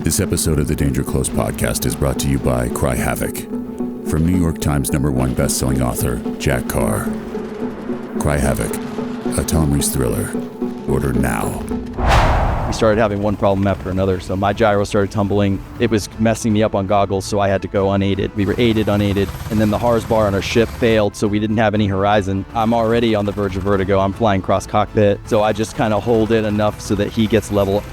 This episode of the Danger Close podcast is brought to you by Cry Havoc. From New York Times #1 best-selling author, Jack Carr. Cry Havoc, a Tom Reese thriller. Order now. We started having one problem after another, so my gyro started tumbling. It was messing me up on goggles, so I had to go unaided. We were aided, unaided, and then the HARS bar on our ship failed, so we didn't have any horizon. I'm already on the verge of vertigo. I'm flying cross cockpit, so I just kind of hold it enough so that he gets level.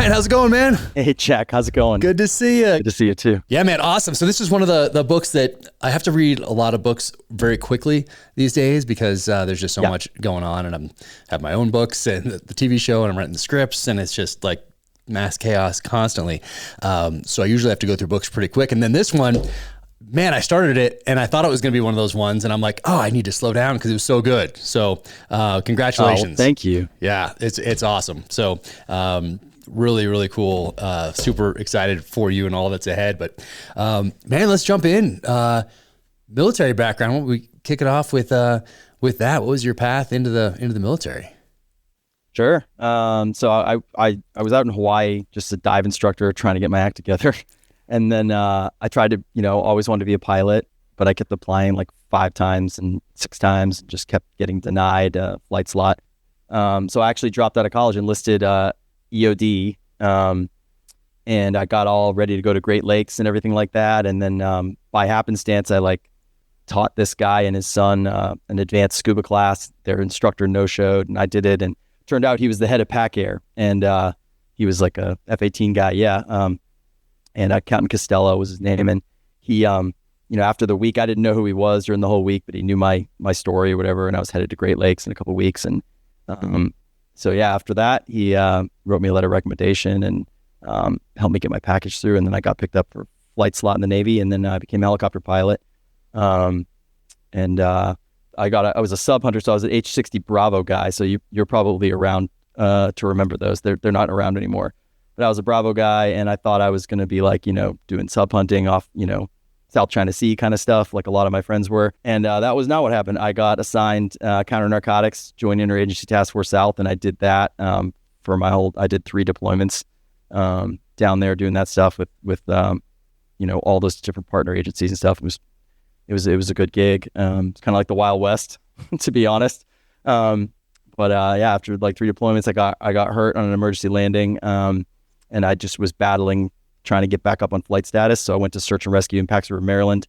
How's it going, man? Hey, Jack, how's it going? Good to see you. Good to see you too. Yeah, man, awesome. So this is one of the books that I have to read a lot of books very quickly these days because there's just so much going on, and I have my own books and the TV show, and I'm writing the scripts, and it's just like mass chaos constantly. So I usually have to go through books pretty quick. And then this one, man, I started it and I thought it was going to be one of those ones, and I'm like, oh, I need to slow down because it was so good. So congratulations. Oh, thank you. Yeah, it's awesome. So really, really cool. Super excited for you and all that's ahead. But man, let's jump in. Military background. Why don't we kick it off with that? What was your path into the military? Sure. So I was out in Hawaii, just a dive instructor, trying to get my act together. And then I tried to, always wanted to be a pilot, but I kept applying like 5 times and 6 times, and just kept getting denied a flight slot. So I actually dropped out of college, enlisted EOD, and I got all ready to go to Great Lakes and everything like that. And then by happenstance, I taught this guy and his son an advanced scuba class. Their instructor no-showed, and I did it. And turned out he was the head of PAC Air, and he was like a F-18 guy. And Captain Costello was his name. And he, after the week, I didn't know who he was during the whole week, but he knew my story or whatever. And I was headed to Great Lakes in a couple of weeks. And so after that, he wrote me a letter of recommendation and helped me get my package through. And then I got picked up for flight slot in the Navy, and then I became a helicopter pilot. I was a sub hunter, so I was an H-60 Bravo guy. So you're probably around to remember those. They're not around anymore. But I was a Bravo guy, and I thought I was going to be doing sub hunting off, South China Sea kind of stuff, like a lot of my friends were. And that was not what happened. I got assigned counter narcotics, joined Interagency Task Force South, and I did that I did 3 deployments down there doing that stuff with all those different partner agencies and stuff. It was a good gig. It's kind of like the Wild West, to be honest. But after 3 deployments, I got hurt on an emergency landing, and I just was battling, trying to get back up on flight status. So I went to search and rescue in Pax River, Maryland,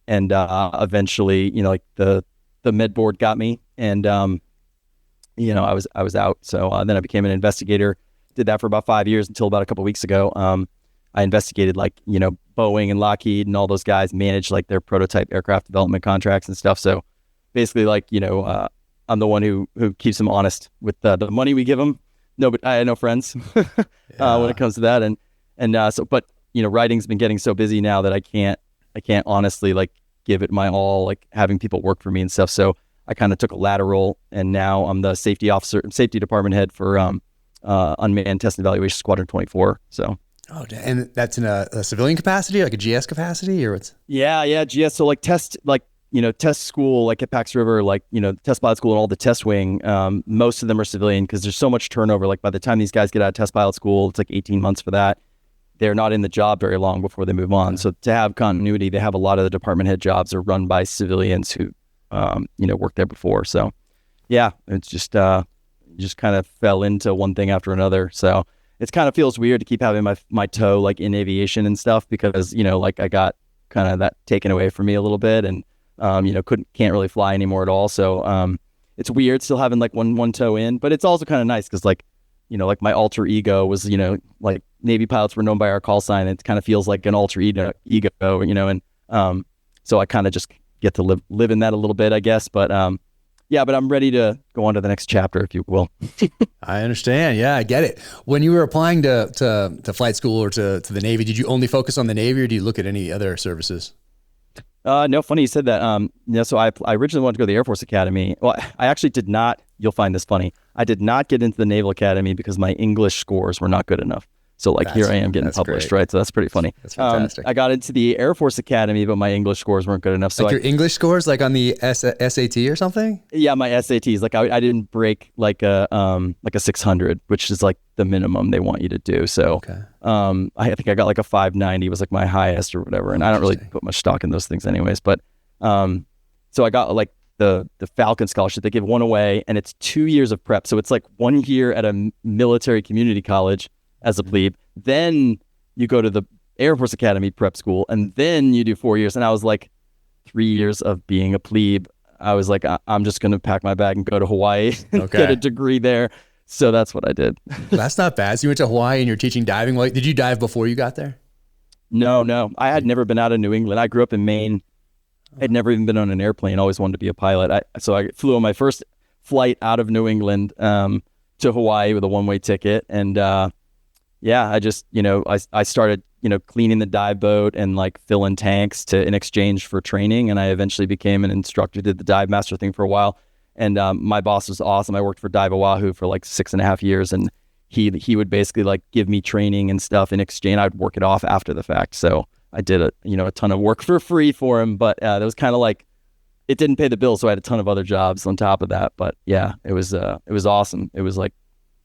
and eventually, the med board got me, and I was out. So then I became an investigator. Did that for about 5 years until about a couple of weeks ago. I investigated Boeing and Lockheed and all those guys, managed their prototype aircraft development contracts and stuff. So basically, I'm the one who keeps them honest with the money we give them. No, but I had no friends when it comes to that. But writing's been getting so busy now that I can't honestly give it my all, having people work for me and stuff. So I kind of took a lateral, and now I'm the safety department head for Unmanned Test and Evaluation Squadron 24. So. Oh, and that's in a civilian capacity, like a GS capacity, or what's? Yeah, GS. So test school, at Pax River, test pilot school and all the test wing, most of them are civilian because there's so much turnover. By the time these guys get out of test pilot school, it's 18 months for that. They're not in the job very long before they move on. So to have continuity, they have a lot of the department head jobs are run by civilians who, worked there before. So yeah, it's just kind of fell into one thing after another. So It kind of feels weird to keep having my toe like in aviation and stuff because, you know, like I got kind of that taken away from me a little bit and, you know, can't really fly anymore at all. So, it's weird still having like one toe in, but it's also kind of nice because like, you know, like my alter ego was, you know, like Navy pilots were known by our call sign. It kind of feels like an alter ego, you know, and so I kind of just get to live in that a little bit, I guess. But yeah, but I'm ready to go on to the next chapter, if you will. I understand. Yeah, I get it. When you were applying to flight school or to the Navy, did you only focus on the Navy or do you look at any other services? No, funny you said that. Yeah, so I originally wanted to go to the Air Force Academy. Well, I actually did not. You'll find this funny. I did not get into the Naval Academy because my English scores were not good enough. So like here I am getting published, great. Right? So that's pretty funny. That's fantastic. I got into the Air Force Academy, but my English scores weren't good enough. So like your English scores, like on the SAT or something? Yeah, my SATs. Like I didn't break like a 600, which is like the minimum they want you to do. So I think I got like a 590 was like my highest or whatever. And I don't really put much stock in those things anyways. But so I got like the Falcon Scholarship. They give one away and it's 2 years of prep. So it's like 1 year at a military community college as a plebe, then you go to the Air Force Academy prep school, and then you do 4 years. And I was like, 3 years of being a plebe. I was like, I'm just going to pack my bag and go to Hawaii and get a degree there. So that's what I did. That's not bad. So you went to Hawaii and you're teaching diving. Did you dive before you got there? No. I had never been out of New England. I grew up in Maine. I'd never even been on an airplane. Always wanted to be a pilot. So I flew on my first flight out of New England to Hawaii with a one-way ticket. And yeah, I just, you know, I started, you know, cleaning the dive boat and like filling tanks in exchange for training. And I eventually became an instructor, did the dive master thing for a while. And my boss was awesome. I worked for Dive Oahu for like 6.5 years. And he would basically like give me training and stuff in exchange. I'd work it off after the fact. So I did a ton of work for free for him. But that was kind of like, it didn't pay the bills. So I had a ton of other jobs on top of that. But yeah, it was awesome. It was like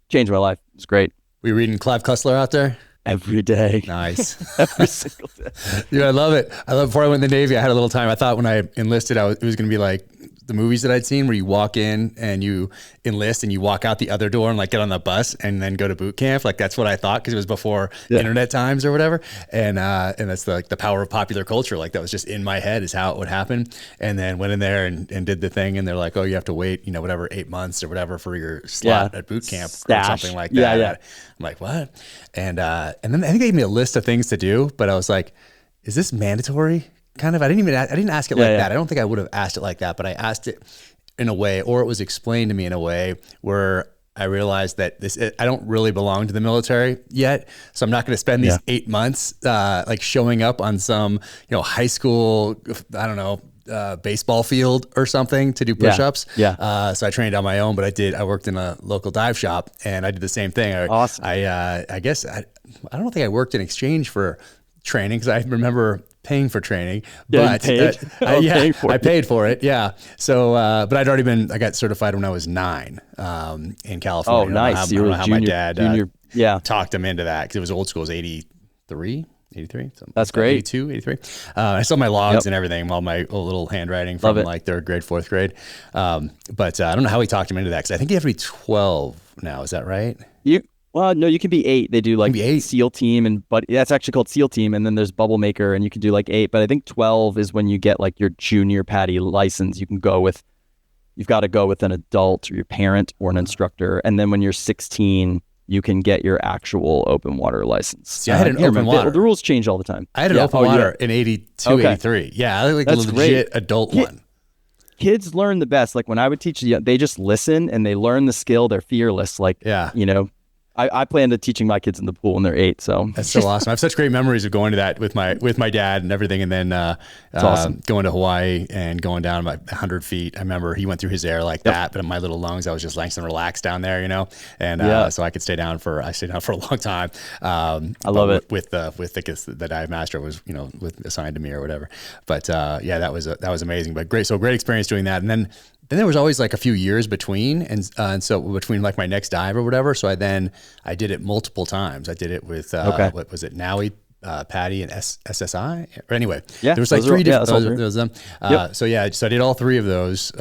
changed my life. It was great. Were you reading Clive Cussler out there? Every day. Nice. Every single day. Dude, I love it. Before I went in the Navy, I had a little time. I thought when I enlisted, it was going to be like the movies that I'd seen where you walk in and you enlist and you walk out the other door and like get on the bus and then go to boot camp. Like that's what I thought because it was before internet times or whatever. And that's like the power of popular culture. Like that was just in my head is how it would happen. And then went in there and did the thing. And they're like, oh, you have to wait, 8 months or whatever for your slot at boot camp or something like that. Yeah. I'm like, what? And then I think they gave me a list of things to do, but I was like, is this mandatory? Kind of, I didn't ask it like that. I don't think I would have asked it like that, but I asked it in a way, or it was explained to me in a way where I realized that I don't really belong to the military yet. So I'm not going to spend these 8 months, like showing up on some, high school, I don't know, baseball field or something to do push-ups. So I trained on my own, but I worked in a local dive shop and I did the same thing. Awesome. I guess I don't think I worked in exchange for training because I remember paying for training, but I paid for it. Yeah. So, but I got certified when I was 9, in California. Oh, nice. I don't know how my dad, junior, talked him into that. Cause it was old school. It was 83. That's great. 82, 83. I saw my logs and everything, all my little handwriting from like 3rd grade, 4th grade. But I don't know how he talked him into that. Cause I think you have to be 12 now. Is that right? Well, no, you can be 8. They do like SEAL team, but that's actually called SEAL team. And then there's Bubble Maker and you can do like 8. But I think 12 is when you get like your junior PADI license. You've got to go with an adult or your parent or an instructor. And then when you're 16, you can get your actual open water license. See, I had an open water. The rules change all the time. I had an open water in 82, 83. Yeah, I like that's a legit adult one. Kids learn the best. Like when I would teach, they just listen and they learn the skill. They're fearless. Like, I plan to teaching my kids in the pool when they're 8. So that's so awesome. I have such great memories of going to that with my dad and everything. And then awesome. Going to Hawaii and going down about 100 feet. I remember he went through his air like that, but in my little lungs, I was just nice and relaxed down there, and so I could stay down for a long time. I love it with the dive master was, assigned to me or whatever. But that was amazing, but great. So great experience doing that. And then there was always like a few years between, and so between like my next dive or whatever. So I did it multiple times. I did it with what was it, NAUI, PADI, and SSI. Or anyway, there was like 3 different. Those of them. So I did all 3 of those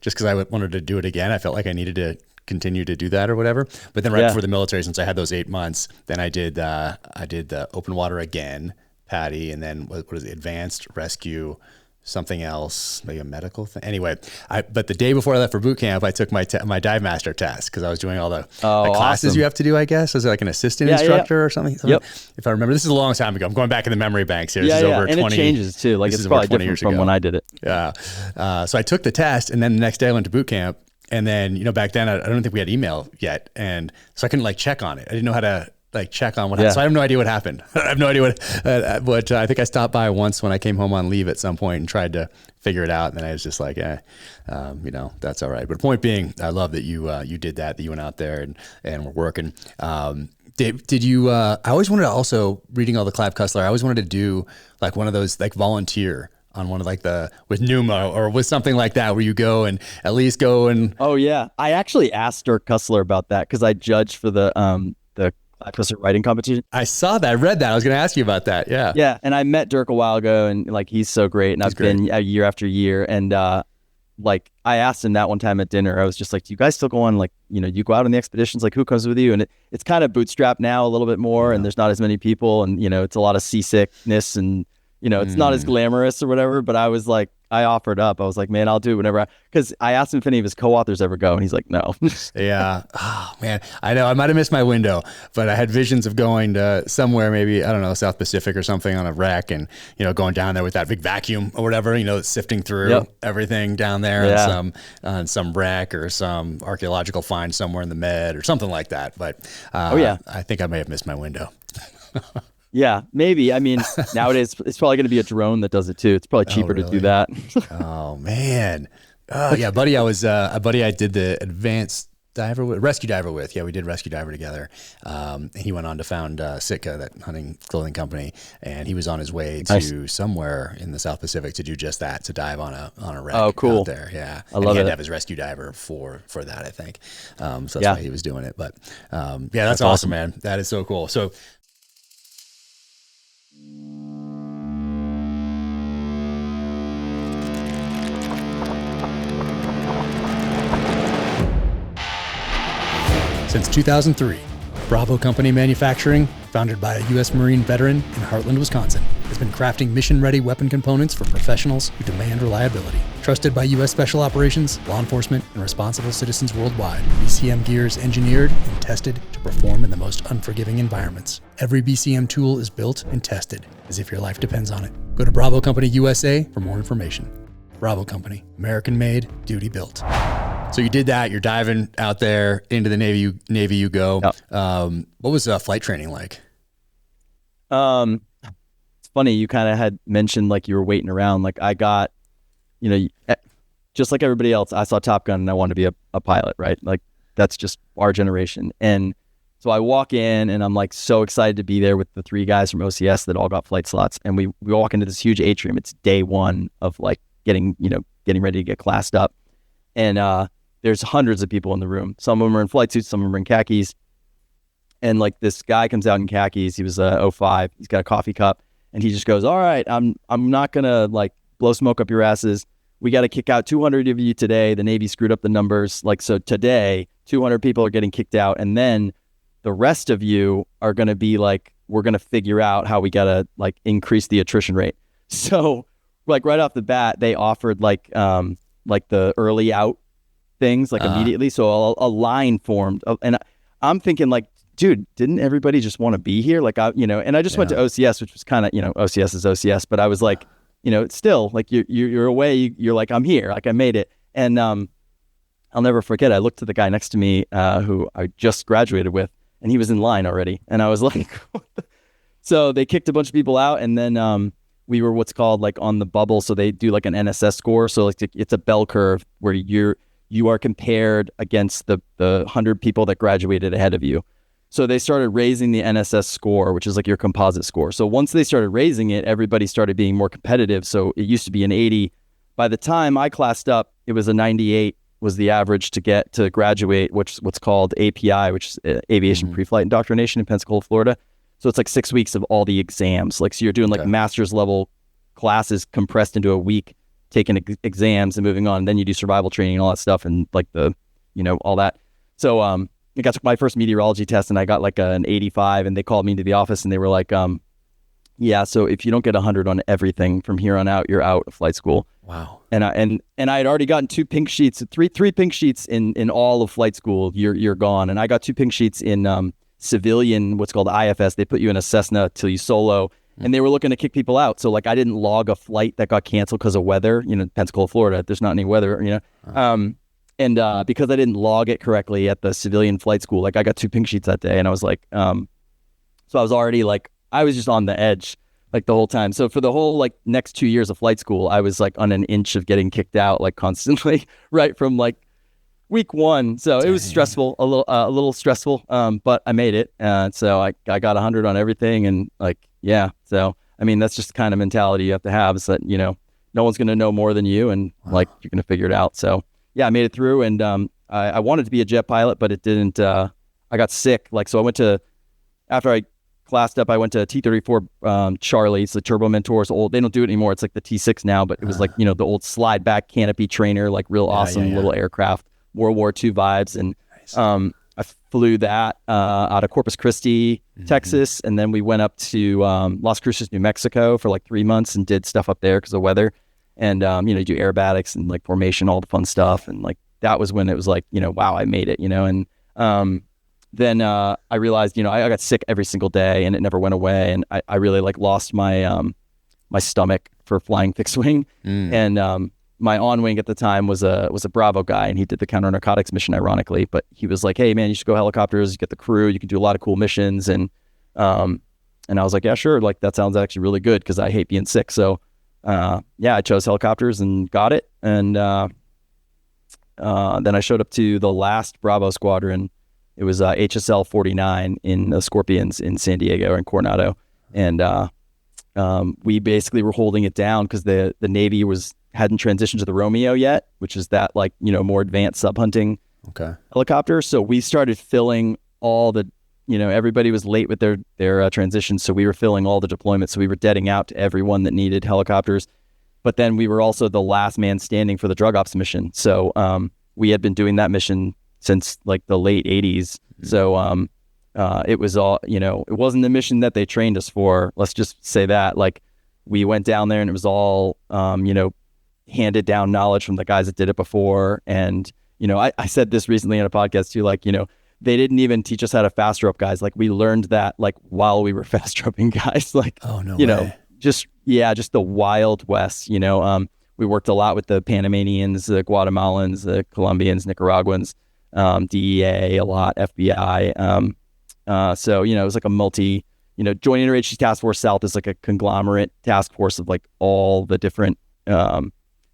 just because I wanted to do it again. I felt like I needed to continue to do that or whatever. But then right before the military, since I had those 8 months, then I did the open water again, PADI, and then what is it, advanced rescue, something else, maybe a medical thing. Anyway, but the day before I left for boot camp, I took my dive master test because I was doing all the classes you have to do, I guess. Was it like an assistant instructor or something? Yep. If I remember, this is a long time ago. I'm going back in the memory banks here. This is over 20 and it changes too. Like it's probably different from when I did it. Yeah. So I took the test, and then the next day I went to boot camp. And then, back then I don't think we had email yet. And so I couldn't like check on it. I didn't know how to like check on what happened. So I have no idea what happened. I have no idea what I think I stopped by once when I came home on leave at some point and tried to figure it out. And then I was just like, that's all right. But the point being, I love that you did that you went out there and were working. Did you, I always wanted to also, reading all the Clive Cussler, I always wanted to do like one of those like volunteer on one of like with Numa or with something like that, where you go and at least go and. Oh yeah. I actually asked Dirk Cussler about that because I judged for the Clive Cussler writing competition. I saw that. I read that. I was going to ask you about that. Yeah. Yeah. And I met Dirk a while ago, and like, he's so great. And I've been year after year. And like I asked him that one time at dinner, I was just like, do you guys still go on, like, you go out on the expeditions, like who comes with you? And it's kind of bootstrapped now a little bit more, and there's not as many people, and it's a lot of seasickness, and it's not as glamorous or whatever, but I was like, I offered up. I was like, man, I'll do it whenever because I asked him if any of his co-authors ever go, and he's like, no. Yeah. Oh man, I know I might've missed my window, but I had visions of going to somewhere, maybe, I don't know, South Pacific or something on a wreck, and, going down there with that big vacuum or whatever, sifting through everything down there on some wreck or some archaeological find somewhere in the Med or something like that. But I think I may have missed my window. Yeah, maybe. I mean, nowadays it's probably going to be a drone that does it too. It's probably cheaper to do that. Oh man. Oh yeah, buddy. I was a buddy I did the advanced rescue diver with. Yeah, we did rescue diver together. He went on to found Sitka, that hunting clothing company, and he was on his way to somewhere in the South Pacific to do just that, to dive on a wreck. Oh, cool. Out there. Yeah, I love it. He had to have his rescue diver for that, I think. So that's why he was doing it. But that's awesome, man. That is so cool. So. Since 2003, Bravo Company Manufacturing, founded by a U.S. Marine veteran in Heartland, Wisconsin, has been crafting mission-ready weapon components for professionals who demand reliability. Trusted by U.S. Special Operations, law enforcement, and responsible citizens worldwide, BCM gear is engineered and tested to perform in the most unforgiving environments. Every BCM tool is built and tested as if your life depends on it. Go to Bravo Company USA for more information. Bravo Company, American-made, duty-built. So you did that. You're diving out there into the Navy. You go. Yep. What was flight training like? It's funny. You kind of had mentioned like you were waiting around. Like I got, just like everybody else, I saw Top Gun and I wanted to be a pilot, right? Like that's just our generation. And so I walk in and I'm like so excited to be there with the 3 guys from OCS that all got flight slots. And we walk into this huge atrium. It's day 1 of like getting ready to get classed up. And there's hundreds of people in the room. Some of them are in flight suits, some of them are in khakis. And like this guy comes out in khakis. He was 05. He's got a coffee cup, and he just goes, "All right, I'm not gonna like blow smoke up your asses. We got to kick out 200 of you today. The Navy screwed up the numbers. Like so today, 200 people are getting kicked out, and then the rest of you are gonna be like, we're gonna figure out how we gotta like increase the attrition rate." So like right off the bat, they offered like the early out things like immediately. So a line formed, and I'm thinking like, dude, didn't everybody just want to be here? Like and I just went to OCS, which was kind of, OCS is OCS, but I was like, it's still like you're away. You're like, I'm here, like I made it. And I'll never forget. I looked to the guy next to me who I just graduated with, and he was in line already. And I was like, what the? So they kicked a bunch of people out, and then we were what's called like on the bubble. So they do like an NSS score. So like it's a bell curve where you are compared against the 100 people that graduated ahead of you. So they started raising the NSS score, which is like your composite score. So once they started raising it, everybody started being more competitive. So it used to be an 80. By the time I classed up, it was a 98 was the average to get to graduate, which is what's called API, which is Aviation Pre-Flight Indoctrination in Pensacola, Florida. So it's like 6 weeks of all the exams. Like, so you're doing like master's level classes compressed into a week, taking exams and moving on. And then you do survival training and all that stuff and like all that. So I took my first meteorology test and I got like an 85, and they called me into the office and they were like, yeah, so if you don't get 100 on everything from here on out, you're out of flight school. Wow. And I had already gotten three pink sheets in all of flight school. You're gone. And I got 2 pink sheets in civilian, what's called IFS. They put you in a Cessna till you solo, and they were looking to kick people out. So like I didn't log a flight that got canceled because of weather. Pensacola, Florida, there's not any weather. And because I didn't log it correctly at the civilian flight school, like I got 2 pink sheets that day, and I was like, so I was already like, I was just on the edge like the whole time. So for the whole like next 2 years of flight school, I was like on an inch of getting kicked out like constantly, right from like week 1. So it was stressful, a little stressful, but I made it. So I got 100 on everything, and like, yeah. So, I mean, that's just the kind of mentality you have to have, is that, no one's going to know more than you, and like, you're going to figure it out. So yeah, I made it through, and I wanted to be a jet pilot, but it didn't, I got sick. Like, so after I classed up, I went to T-34 Charlie. It's the Turbo Mentor. It's old. They don't do it anymore. It's like the T6 now, but it was like, the old slide back canopy trainer, like real awesome little aircraft, World War II vibes. And I flew that out of Corpus Christi, Texas. And then we went up to Las Cruces, New Mexico for like 3 months and did stuff up there because of weather. And, you do aerobatics and like formation, all the fun stuff. And like, that was when it was like, wow, I made it, and then I realized, I got sick every single day, and it never went away. And I really like lost my my stomach for flying fixed wing. And my on wing at the time was a Bravo guy, and he did the counter narcotics mission, ironically. But he was like, "Hey man, you should go helicopters. You get the crew. You can do a lot of cool missions." And I was like, "Yeah, sure. Like that sounds actually really good because I hate being sick." So yeah, I chose helicopters and got it. And then I showed up to the last Bravo squadron. It was HSL 49 in the Scorpions in San Diego and Coronado. And we basically were holding it down because the Navy hadn't transitioned to the Romeo yet, which is that like, more advanced sub-hunting helicopter. So we started filling all the, everybody was late with their transition. So we were filling all the deployments. So we were deading out to everyone that needed helicopters. But then we were also the last man standing for the drug ops mission. So we had been doing that mission since like the late 80s. So it was all, it wasn't the mission that they trained us for. Let's just say that. Like we went down there and it was all, handed down knowledge from the guys that did it before. And, I said this recently on a podcast too, like, they didn't even teach us how to fast rope, guys. Like we learned that like while we were fast roping guys, like, just the Wild West, we worked a lot with the Panamanians, the Guatemalans, the Colombians, Nicaraguans, DEA a lot, FBI. So, it was like a multi, Joint Interagency Task Force South is like a conglomerate task force of like all the different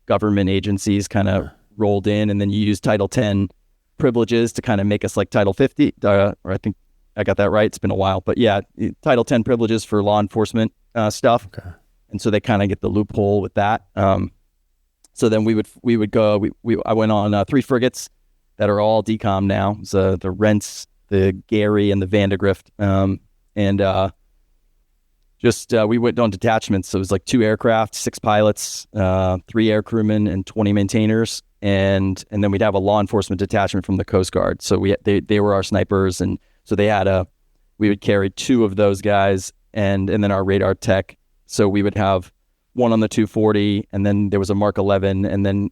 government agencies kind of rolled in. And then you use Title 10 privileges to kind of make us like Title 50, or I think I got that right. It's been a while, but yeah, Title 10 privileges for law enforcement stuff. Okay. And so they kind of get the loophole with that. So then we would go, I went on 3 frigates that are all decom now. So the Rents, the Gary, and the Vandegrift. We went on detachments. So it was like 2 aircraft, 6 pilots, 3 air crewmen, and 20 maintainers. And then we'd have a law enforcement detachment from the Coast Guard. So they were our snipers. And so we would carry 2 of those guys and then our radar tech. So we would have one on the 240, and then there was a Mark 11, and then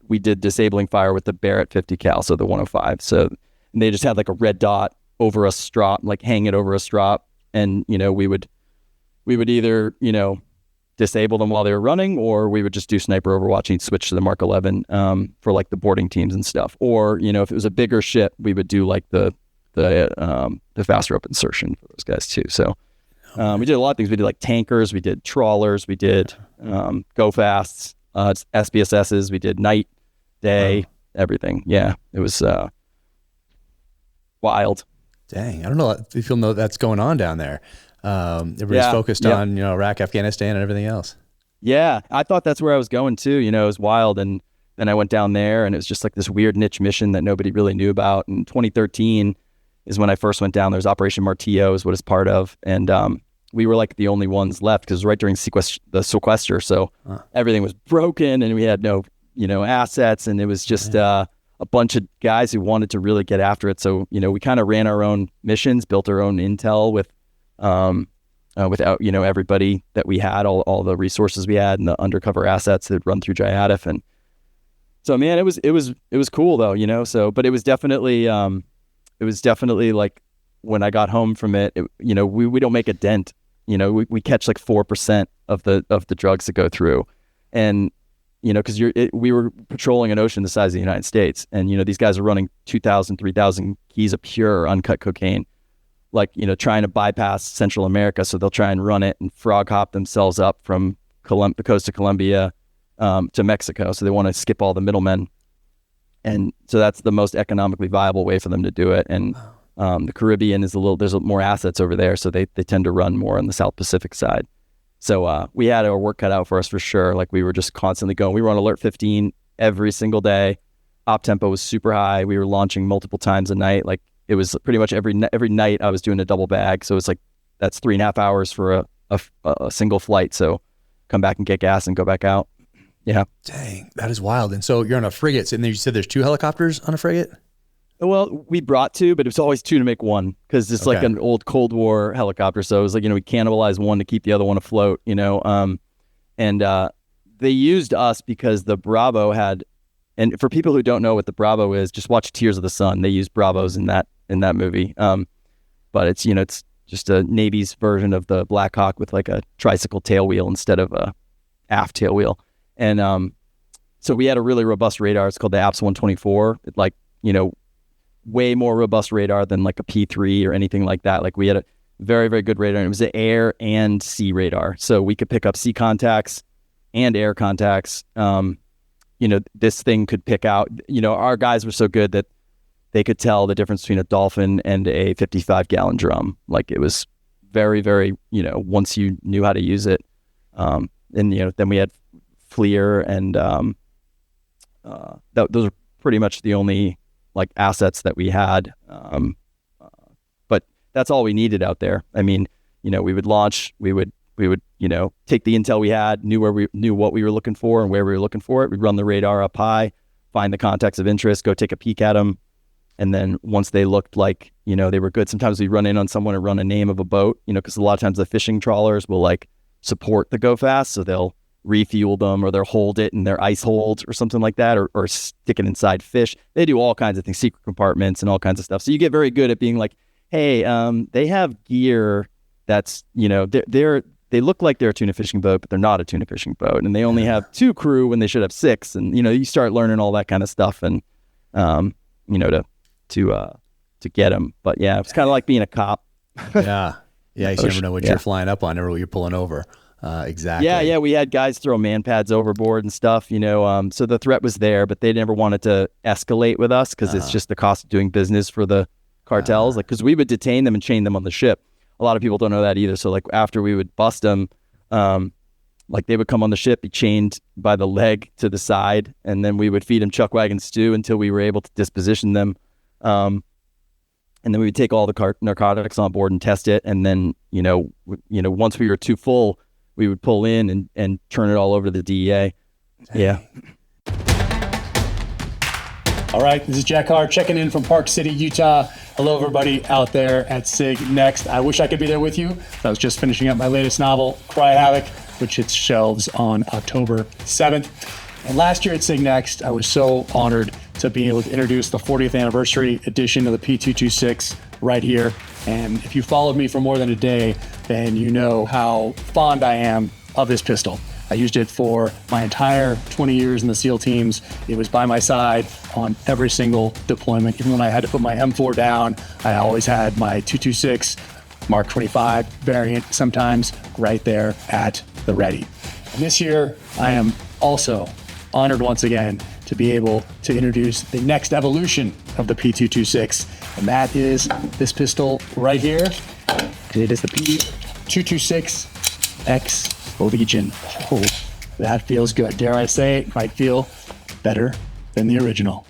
we did disabling fire with the Barrett 50 cal, so the 105. So they just had like a red dot over a strop, like hang it over a strop, and we would either disable them while they were running, or we would just do sniper overwatching, switch to the Mark 11 for like the boarding teams and stuff. Or if it was a bigger ship, we would do like the fast rope insertion for those guys too. So. We did a lot of things. We did like tankers, we did trawlers, we did go fasts, SBSSs, we did night, day, everything. Yeah, it was wild. Dang, I don't know if you know that's going on down there. Everybody's focused on Iraq, Afghanistan, and everything else. Yeah, I thought that's where I was going too. It was wild, and then I went down there, and it was just like this weird niche mission that nobody really knew about. In 2013 is when I first went down. There's Operation Martillo is what it's part of, and we were like the only ones left because it was right during the sequester. So everything was broken and we had no, assets, and it was just a a bunch of guys who wanted to really get after it. So, we kind of ran our own missions, built our own intel without, everybody that we had, all the resources we had and the undercover assets that run through JIADF. And so, man, it was cool though, so, but it was definitely like when I got home from it, we don't make a dent, we catch like 4% of the drugs that go through. And, because we were patrolling an ocean the size of the United States, and these guys are running 2,000, 3,000 keys of pure uncut cocaine, like trying to bypass Central America. So they'll try and run it and frog hop themselves up from the coast of Colombia to Mexico. So they want to skip all the middlemen, and so that's the most economically viable way for them to do it. And the Caribbean is there's more assets over there, so they tend to run more on the South Pacific side. So we had our work cut out for us for sure. Like we were just constantly going. We were on alert 15 every single day. Op tempo was super high. We were launching multiple times a night. Like it was pretty much every night I was doing a double bag. So it's like that's 3.5 hours for a single flight. So come back and get gas and go back out. Yeah. Dang, that is wild. And so you're on a frigate, and you said there's 2 helicopters on a frigate? Well, we brought 2, but it was always 2 to make 1 because it's like an old Cold War helicopter. So it was like, we cannibalized one to keep the other one afloat, and they used us because the Bravo had, and for people who don't know what the Bravo is, just watch Tears of the Sun. They use Bravos in that movie. But it's, it's just a Navy's version of the Black Hawk with like a tricycle tail wheel instead of a aft tail wheel. And so we had a really robust radar. It's called the APS 124. It way more robust radar than like a P3 or anything like that. Like we had a very, very good radar. And it was an air and sea radar. So we could pick up sea contacts and air contacts. This thing could pick out, our guys were so good that they could tell the difference between a dolphin and a 55-gallon drum. Like it was very, very, once you knew how to use it. And, then we had FLIR and those are pretty much the only like assets that we had. But that's all we needed out there. I mean, we would launch, we would, take the intel we had, knew what we were looking for and where we were looking for it. We'd run the radar up high, find the contacts of interest, go take a peek at them. And then once they looked like, they were good, sometimes we run in on someone and run a name of a boat, because a lot of times the fishing trawlers will like support the go fast. So they'll refuel them, or they'll hold it in their ice holds or something like that, or stick it inside fish. They do all kinds of things, secret compartments and all kinds of stuff. So you get very good at being like, hey, they have gear that's, they look like they're a tuna fishing boat, but they're not a tuna fishing boat. And they only have 2 crew when they should have 6. And, you start learning all that kind of stuff and, to get them. But yeah, it's kind of like being a cop. Yeah. You never know what you're flying up on, never what you're pulling over. Exactly. Yeah. We had guys throw man pads overboard and stuff, so the threat was there, but they never wanted to escalate with us because it's just the cost of doing business for the cartels. Like, because we would detain them and chain them on the ship. A lot of people don't know that either. So like after we would bust them, like they would come on the ship, be chained by the leg to the side, and then we would feed them chuck wagon stew until we were able to disposition them. And then we would take all the narcotics on board and test it. And then, once we were too full, we would pull in and turn it all over to the DEA. Dang. Yeah. All right, this is Jack Carr checking in from Park City, Utah. Hello, everybody out there at SIG Next. I wish I could be there with you. I was just finishing up my latest novel, Cry Havoc, which hits shelves on October 7th. And last year at SIG Next, I was so honored to be able to introduce the 40th anniversary edition of the P226 right here. And if you followed me for more than a day, then you know how fond I am of this pistol. I used it for my entire 20 years in the SEAL teams. It was by my side on every single deployment. Even when I had to put my M4 down, I always had my 226 Mark 25 variant, sometimes right there at the ready. And this year, I am also honored once again to be able to introduce the next evolution of the P226, and that is this pistol right here. It is the P226X Legion. Oh, that feels good. Dare I say it, might feel better than the original.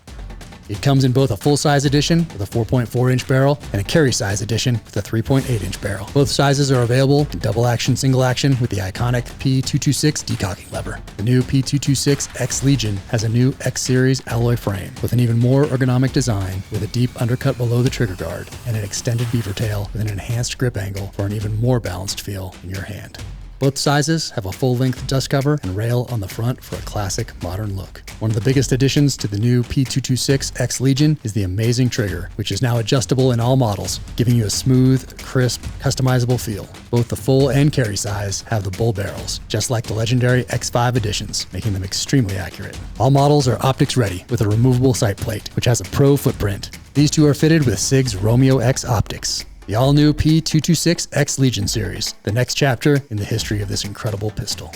It comes in both a full-size edition with a 4.4-inch barrel and a carry-size edition with a 3.8-inch barrel. Both sizes are available in double-action, single-action with the iconic P226 decocking lever. The new P226 X Legion has a new X-Series alloy frame with an even more ergonomic design with a deep undercut below the trigger guard and an extended beaver tail with an enhanced grip angle for an even more balanced feel in your hand. Both sizes have a full-length dust cover and rail on the front for a classic modern look. One of the biggest additions to the new P226 X Legion is the amazing trigger, which is now adjustable in all models, giving you a smooth, crisp, customizable feel. Both the full and carry size have the bull barrels, just like the legendary X5 editions, making them extremely accurate. All models are optics ready with a removable sight plate, which has a pro footprint. These two are fitted with SIG's Romeo X optics. The all-new P226 X Legion series, the next chapter in the history of this incredible pistol.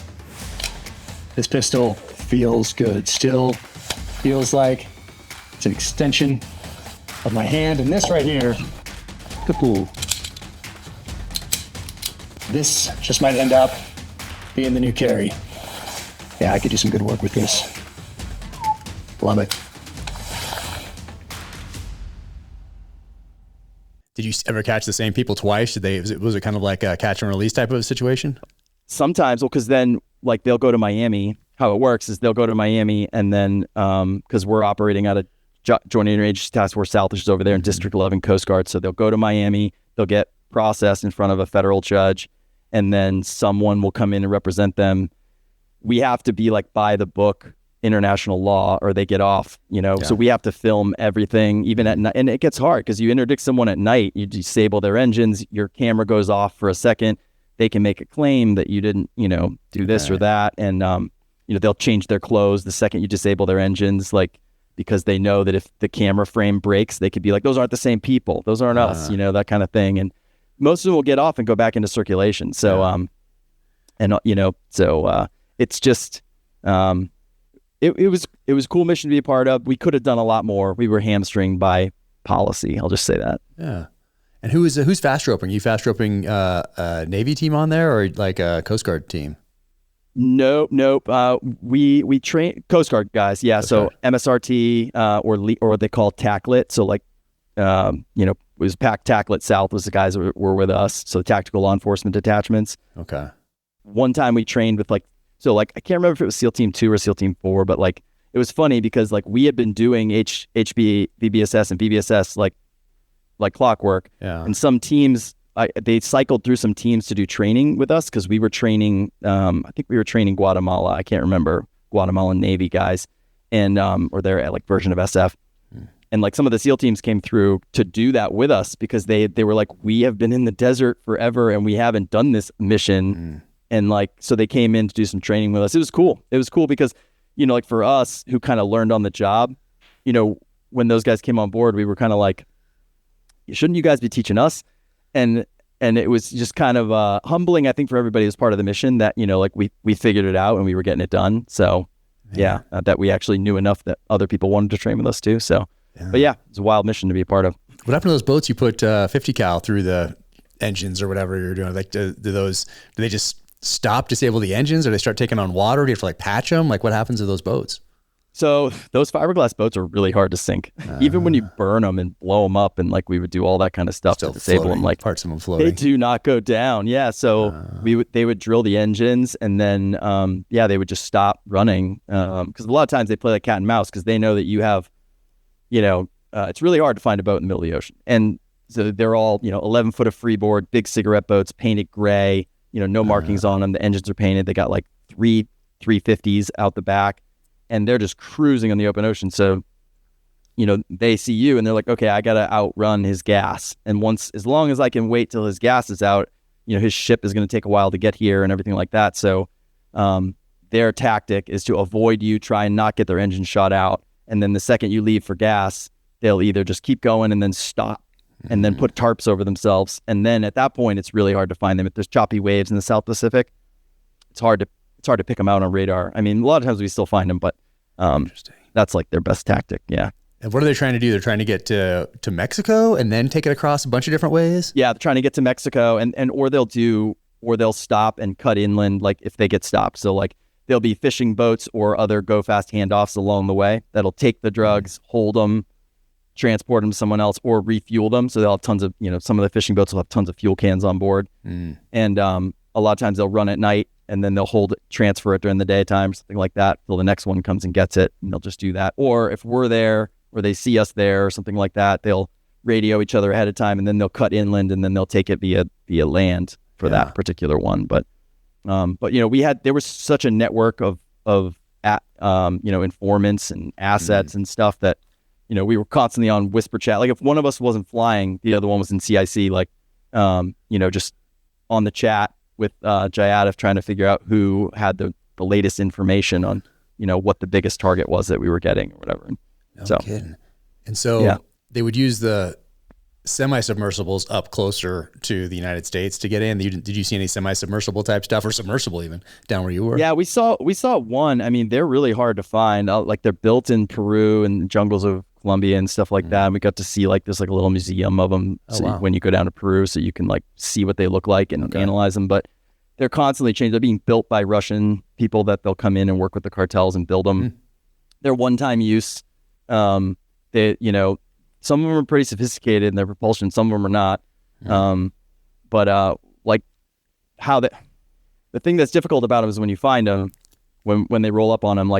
This pistol feels good. Still feels like it's an extension of my hand. And this right here, this just might end up being the new carry. Yeah, I could do some good work with this. Love it. Did you ever catch the same people twice? Was it kind of like a catch and release type of situation? Sometimes, well, because then like they'll go to Miami. How it works is they'll go to Miami and then because we're operating out of Joint Interagency Task Force South, which is over there in District 11 Coast Guard. So they'll go to Miami, they'll get processed in front of a federal judge, and then someone will come in and represent them. We have to be like by the book international law or they get off, so we have to film everything even at night, and it gets hard because you interdict someone at night, you disable their engines, your camera goes off for a second, they can make a claim that you didn't do this or that, and they'll change their clothes the second you disable their engines, like because they know that if the camera frame breaks, they could be like, those aren't the same people, those aren't us, that kind of thing, and most of them will get off and go back into circulation. So it's just It was a cool mission to be a part of. We could have done a lot more. We were hamstringed by policy. I'll just say that. Yeah. And who's fast roping? You fast roping a Navy team on there or like a Coast Guard team? Nope. We train Coast Guard guys. Yeah. So MSRT or they call TACLET. So like it was PAC TACLET South was the guys that were with us. So tactical law enforcement detachments. Okay. One time we trained with I can't remember if it was SEAL Team 2 or SEAL Team 4, but like it was funny because like we had been doing HB, VBSS, and VBSS like clockwork. Yeah. And some teams, they cycled through some teams to do training with us because we were training. I think we were training Guatemala. I can't remember, Guatemalan Navy guys, and or their like version of SF. And like some of the SEAL teams came through to do that with us because they were like, we have been in the desert forever and we haven't done this mission. And like, so they came in to do some training with us. It was cool. It was cool because, like for us who kind of learned on the job, when those guys came on board, we were kind of like, shouldn't you guys be teaching us? And it was just kind of humbling, I think, for everybody as part of the mission that, like we figured it out and we were getting it done. So that we actually knew enough that other people wanted to train with us too. So, but it's a wild mission to be a part of. What happened to those boats you put 50 cal through the engines or whatever you're doing? Like, do they just stop, disable the engines, or they start taking on water? Do you have to like patch them? Like what happens to those boats? So those fiberglass boats are really hard to sink. Even when you burn them and blow them up and like we would do all that kind of stuff to disable them, like parts of them floating. They do not go down. Yeah. So they would drill the engines and then they would just stop running. Because a lot of times they play like cat and mouse because they know that you have, it's really hard to find a boat in the middle of the ocean. And so they're all, 11 foot of freeboard, big cigarette boats, painted gray, no markings on them. The engines are painted. They got like three 350s out the back and they're just cruising on the open ocean. So, they see you and they're like, okay, I got to outrun his gas. And as long as I can wait till his gas is out, his ship is going to take a while to get here and everything like that. So, their tactic is to avoid you, try and not get their engine shot out. And then the second you leave for gas, they'll either just keep going and then stop and then put tarps over themselves. And then at that point, it's really hard to find them. If there's choppy waves in the South Pacific, it's hard to pick them out on radar. I mean, a lot of times we still find them, but that's like their best tactic. Yeah. And what are they trying to do? They're trying to get to Mexico and then take it across a bunch of different ways? Yeah, they're trying to get to Mexico or they'll stop and cut inland, like if they get stopped. So like there'll be fishing boats or other go fast handoffs along the way that'll take the drugs, hold them, transport them to someone else or refuel them. So they'll have tons of, some of the fishing boats will have tons of fuel cans on board. And a lot of times they'll run at night and then they'll transfer it during the daytime, something like that, till the next one comes and gets it, and they'll just do that. Or if we're there or they see us there or something like that, they'll radio each other ahead of time, and then they'll cut inland and then they'll take it via land for that particular one. But there was such a network of informants and assets and stuff that, we were constantly on whisper chat. Like if one of us wasn't flying, the other one was in CIC, like, just on the chat with Jayadav trying to figure out who had the latest information on, what the biggest target was that we were getting or whatever. No kidding. And so they would use the semi-submersibles up closer to the United States to get in. Did you see any semi-submersible type stuff, or submersible even, down where you were? Yeah, we saw one. I mean, they're really hard to find. Like they're built in Peru and jungles of Colombia and stuff like that. And we got to see there's a little museum of them when you go down to Peru, so you can see what they look like and analyze them. But they're constantly changing. They're being built by Russian people that they'll come in and work with the cartels and build them. They're one-time use. Some of them are pretty sophisticated in their propulsion. Some of them are not. How the thing that's difficult about them is when you find them, when they roll up on them,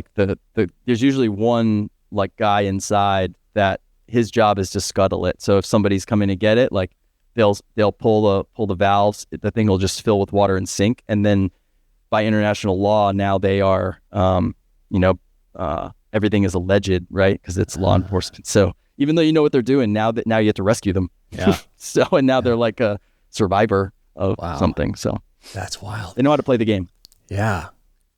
there's usually one guy inside that his job is to scuttle it. So if somebody's coming to get it, they'll pull the valves. The thing will just fill with water and sink. And then by international law, now they are, everything is alleged, right? Because it's law enforcement. So even though you know what they're doing, now you have to rescue them. Yeah. And now they're like a survivor of something. So that's wild. They know how to play the game. Yeah.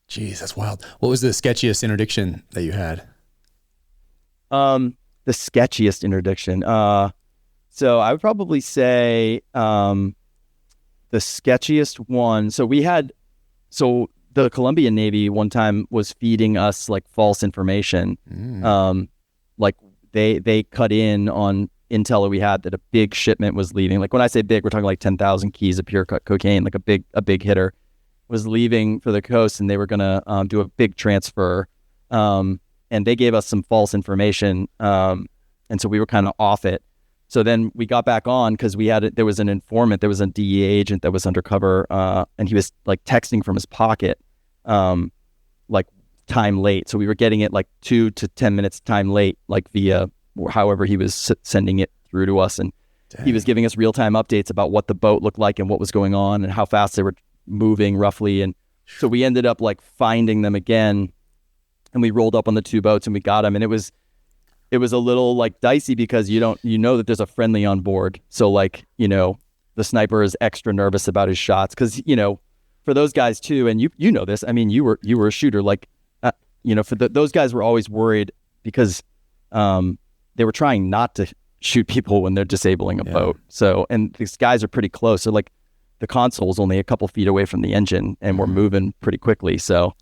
Jeez, that's wild. What was the sketchiest interdiction that you had? The sketchiest interdiction. So I would probably say the sketchiest one. So the Colombian Navy one time was feeding us false information. They cut in on intel that we had that a big shipment was leaving. When I say big, we're talking 10,000 keys of pure cocaine, a big hitter was leaving for the coast, and they were going to do a big transfer. And they gave us some false information. And so we were kind of off it. So then we got back on because there was an informant, there was a DEA agent that was undercover, and he was texting from his pocket, time late. So we were getting it 2 to 10 minutes time late, via however he was sending it through to us. And he was giving us real-time updates about what the boat looked like and what was going on and how fast they were moving roughly. And so we ended up finding them again, and we rolled up on the two boats and we got them. And it was a little dicey because you know that there's a friendly on board. So the sniper is extra nervous about his shots because, for those guys too, and you know this, I mean, you were a shooter, those guys were always worried because they were trying not to shoot people when they're disabling a boat. So, and these guys are pretty close. So the console's only a couple feet away from the engine and we're moving pretty quickly. So,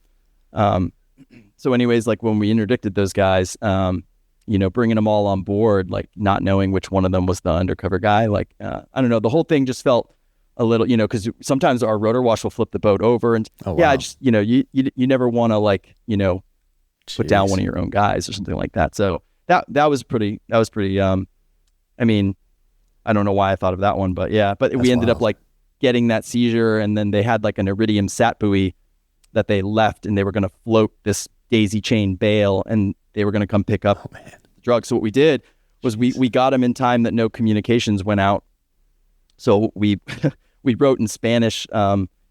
anyways, when we interdicted those guys, bringing them all on board, not knowing which one of them was the undercover guy, I don't know, the whole thing just felt a little, because sometimes our rotor wash will flip the boat over and you never want to put down one of your own guys or something like that. So that was pretty, I mean, I don't know why I thought of that one, but we ended up getting that seizure, and then they had an iridium sat buoy that they left, and they were going to float this daisy chain bale, and they were going to come pick up the drugs. So what we did was we got them in time that no communications went out. So we wrote in Spanish,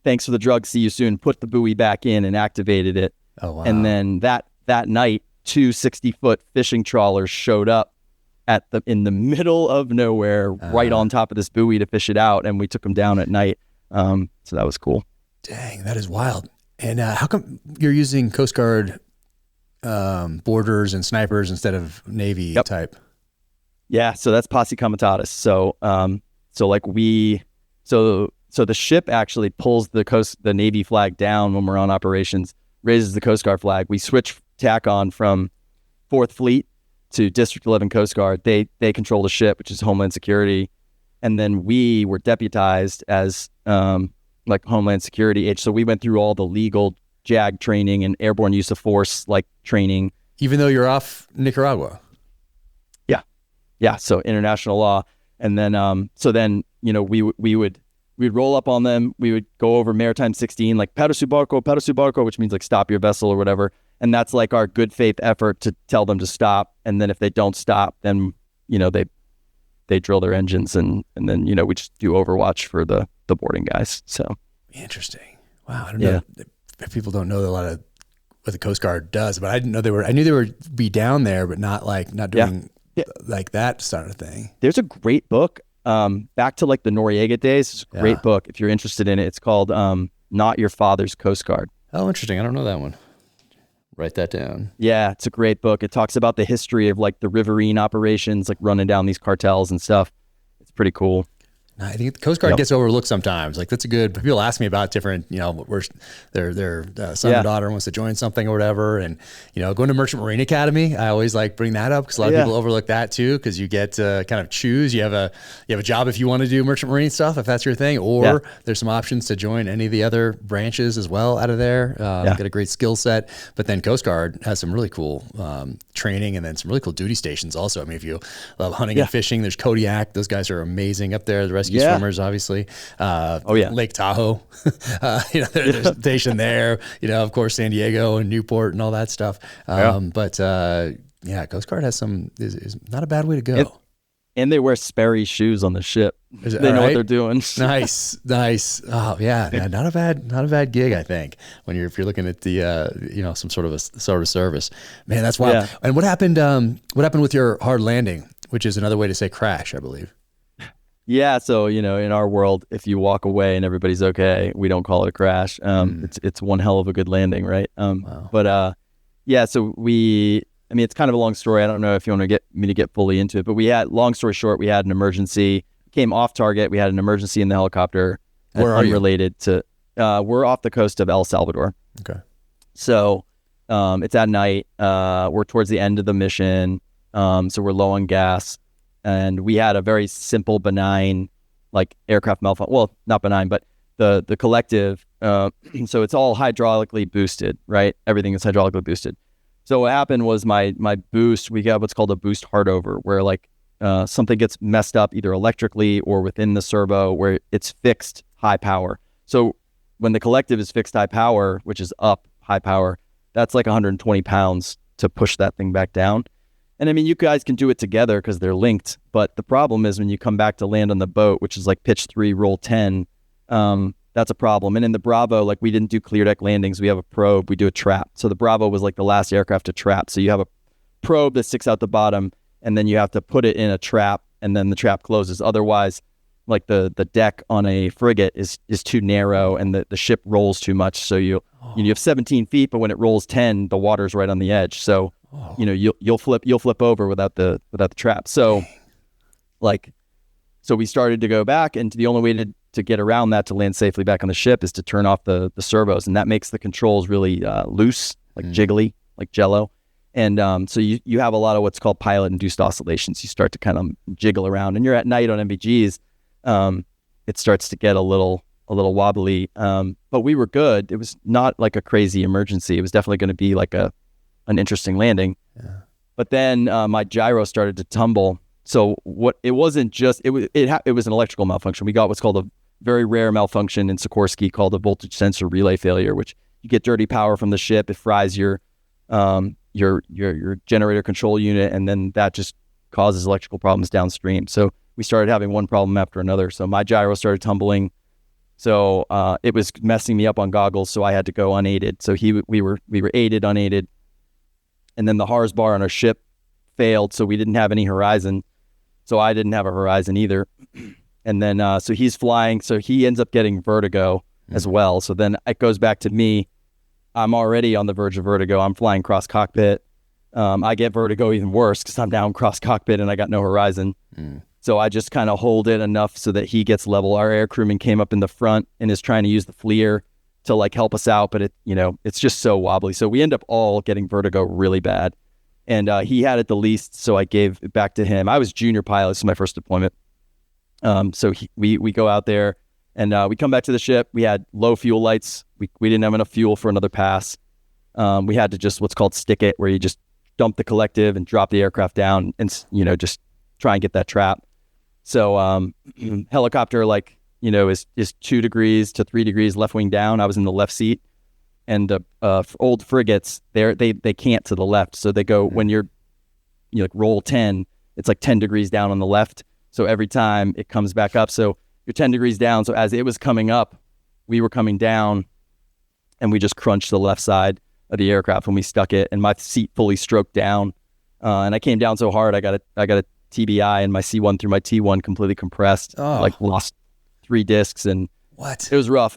"Thanks for the drugs, see you soon," put the buoy back in and activated it. Oh, wow. And then that night, 2 60-foot fishing trawlers showed up in the middle of nowhere, right on top of this buoy to fish it out, and we took them down at night. So that was cool. Dang, that is wild. And how come you're using Coast Guard boarders and snipers instead of Navy type? Yeah, so that's posse comitatus. So the ship actually pulls the Navy flag down when we're on operations, raises the Coast Guard flag. We switch tack on from 4th Fleet to District 11 Coast Guard. They control the ship, which is Homeland Security, and then we were deputized as Homeland Security. So we went through all the legal JAG training and airborne use of force training. Even though you're off Nicaragua? yeah, so international law. And then, so then, you know, we'd roll up on them. We would go over Maritime 16, like para su barco, which means like stop your vessel or whatever. And that's like our good faith effort to tell them to stop. And then if they don't stop, then, you know, they drill their engines and then, you know, we just do overwatch for the boarding guys. So interesting. Wow. I don't know if people don't know a lot of what the Coast Guard does, but I didn't know I knew they would be down there, but not doing like that sort of thing. There's a great book, back to like the Noriega days. It's a great book. If you're interested in it, it's called, Not Your Father's Coast Guard. Oh, interesting. I don't know that one. Write that down. Yeah, it's a great book. It talks about the history of like the riverine operations, like running down these cartels and stuff. It's pretty cool. I think the Coast Guard gets overlooked sometimes. Like that's a good. People ask me about different, you know, where their son or daughter wants to join something or whatever, and you know, going to Merchant Marine Academy. I always like bring that up because a lot of people overlook that too. Because you get to kind of choose. You have a job if you want to do Merchant Marine stuff, if that's your thing, or there's some options to join any of the other branches as well out of there. Get a great skill set. But then Coast Guard has some really cool training and then some really cool duty stations also. I mean, if you love hunting and fishing, there's Kodiak. Those guys are amazing up there. The rescue swimmers, obviously. Lake Tahoe, you know, there's a station there. You know, of course, San Diego and Newport and all that stuff. But Coast Guard has is not a bad way to go. And they wear Sperry shoes on the ship. They know what they're doing. Nice. Oh yeah, not a bad gig. I think if you're looking at the you know, some sort of service. Man, that's wild. Yeah. And what happened? What happened with your hard landing, which is another way to say crash, I believe. Yeah, so you know, in our world, if you walk away and everybody's okay, we don't call it a crash. It's one hell of a good landing, right? Wow. But so I mean, it's kind of a long story. I don't know if you want to get fully into it, but long story short, we had an emergency, came off target. We had an emergency in the helicopter. Where are you? Unrelated to, we're off the coast of El Salvador. Okay. So it's at night. We're towards the end of the mission. So we're low on gas. And we had a very simple, benign, like aircraft malfunction. Well, not benign, but the collective. So it's all hydraulically boosted, right? Everything is hydraulically boosted. So what happened was my boost, we got what's called a boost hardover, where like something gets messed up either electrically or within the servo where it's fixed high power. So when the collective is fixed high power, which is up high power, that's like 120 pounds to push that thing back down. And I mean, you guys can do it together because they're linked. But the problem is when you come back to land on the boat, which is like pitch 3, roll 10, that's a problem. And in the Bravo, like we didn't do clear deck landings. We have a probe, we do a trap. So the Bravo was like the last aircraft to trap. So you have a probe that sticks out the bottom and then you have to put it in a trap and then the trap closes. Otherwise, like the deck on a frigate is too narrow and the ship rolls too much. So you have 17 feet, but when it rolls 10, the water's right on the edge. So you know, you'll flip over without the trap. So so we started to go back, and the only way to get around that to land safely back on the ship is to turn off the servos, and that makes the controls really loose, like jiggly, like jello. And so you have a lot of what's called pilot induced oscillations. You start to kind of jiggle around, and you're at night on MVGs. It starts to get a little wobbly, but we were good. It was not like a crazy emergency. It was definitely going to be like an interesting landing. Yeah. But then my gyro started to tumble. So it wasn't just, it was an electrical malfunction. We got what's called a very rare malfunction in Sikorsky called a voltage sensor relay failure, which you get dirty power from the ship. It fries your generator control unit, and then that just causes electrical problems downstream. So we started having one problem after another. So my gyro started tumbling. So it was messing me up on goggles. So I had to go unaided. So we were aided, unaided. And then the HARS bar on our ship failed, so we didn't have any horizon. So I didn't have a horizon either. And then, so he's flying, so he ends up getting vertigo as well. So then it goes back to me. I'm already on the verge of vertigo. I'm flying cross cockpit. I get vertigo even worse because I'm down cross cockpit and I got no horizon. So I just kind of hold it enough so that he gets level. Our air crewman came up in the front and is trying to use the FLIR to like help us out, but it's just so wobbly. So we end up all getting vertigo really bad. And he had it the least, so I gave it back to him. I was junior pilot. This is my first deployment. So we go out there and we come back to the ship. We had low fuel lights. We didn't have enough fuel for another pass. We had to just what's called stick it, where you just dump the collective and drop the aircraft down and, just try and get that trap. So helicopter, like, you know, is 2 degrees to 3 degrees left wing down. I was in the left seat, and old frigates, they can't to the left. So they go, when you like roll 10, it's like 10 degrees down on the left. So every time it comes back up. So you're 10 degrees down. So as it was coming up, we were coming down, and we just crunched the left side of the aircraft when we stuck it, and my seat fully stroked down. And I came down so hard, I got a TBI, and my C1 through my T1 completely compressed, like lost 3 discs, and what? It was rough.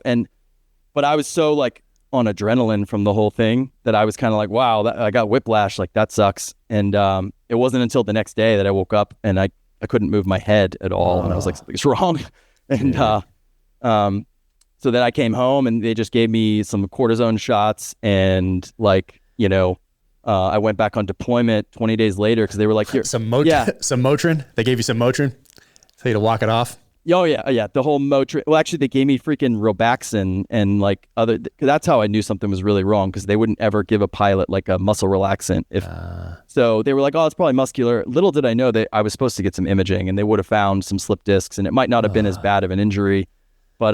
But I was so like on adrenaline from the whole thing that I was kind of like, wow, I got whiplash, like that sucks. And it wasn't until the next day that I woke up and I couldn't move my head at all, and I was like, something's wrong. And so then I came home, and they just gave me some cortisone shots, and like, you know, I went back on deployment 20 days later because they were like, here, some Motrin. They gave you some Motrin, tell you to walk it off. Oh yeah, the whole Motrin. Well, actually, they gave me freaking Robaxin and like other. Cause that's how I knew something was really wrong, because they wouldn't ever give a pilot like a muscle relaxant. So they were like, oh, it's probably muscular. Little did I know that I was supposed to get some imaging, and they would have found some slip discs, and it might not have been as bad of an injury, but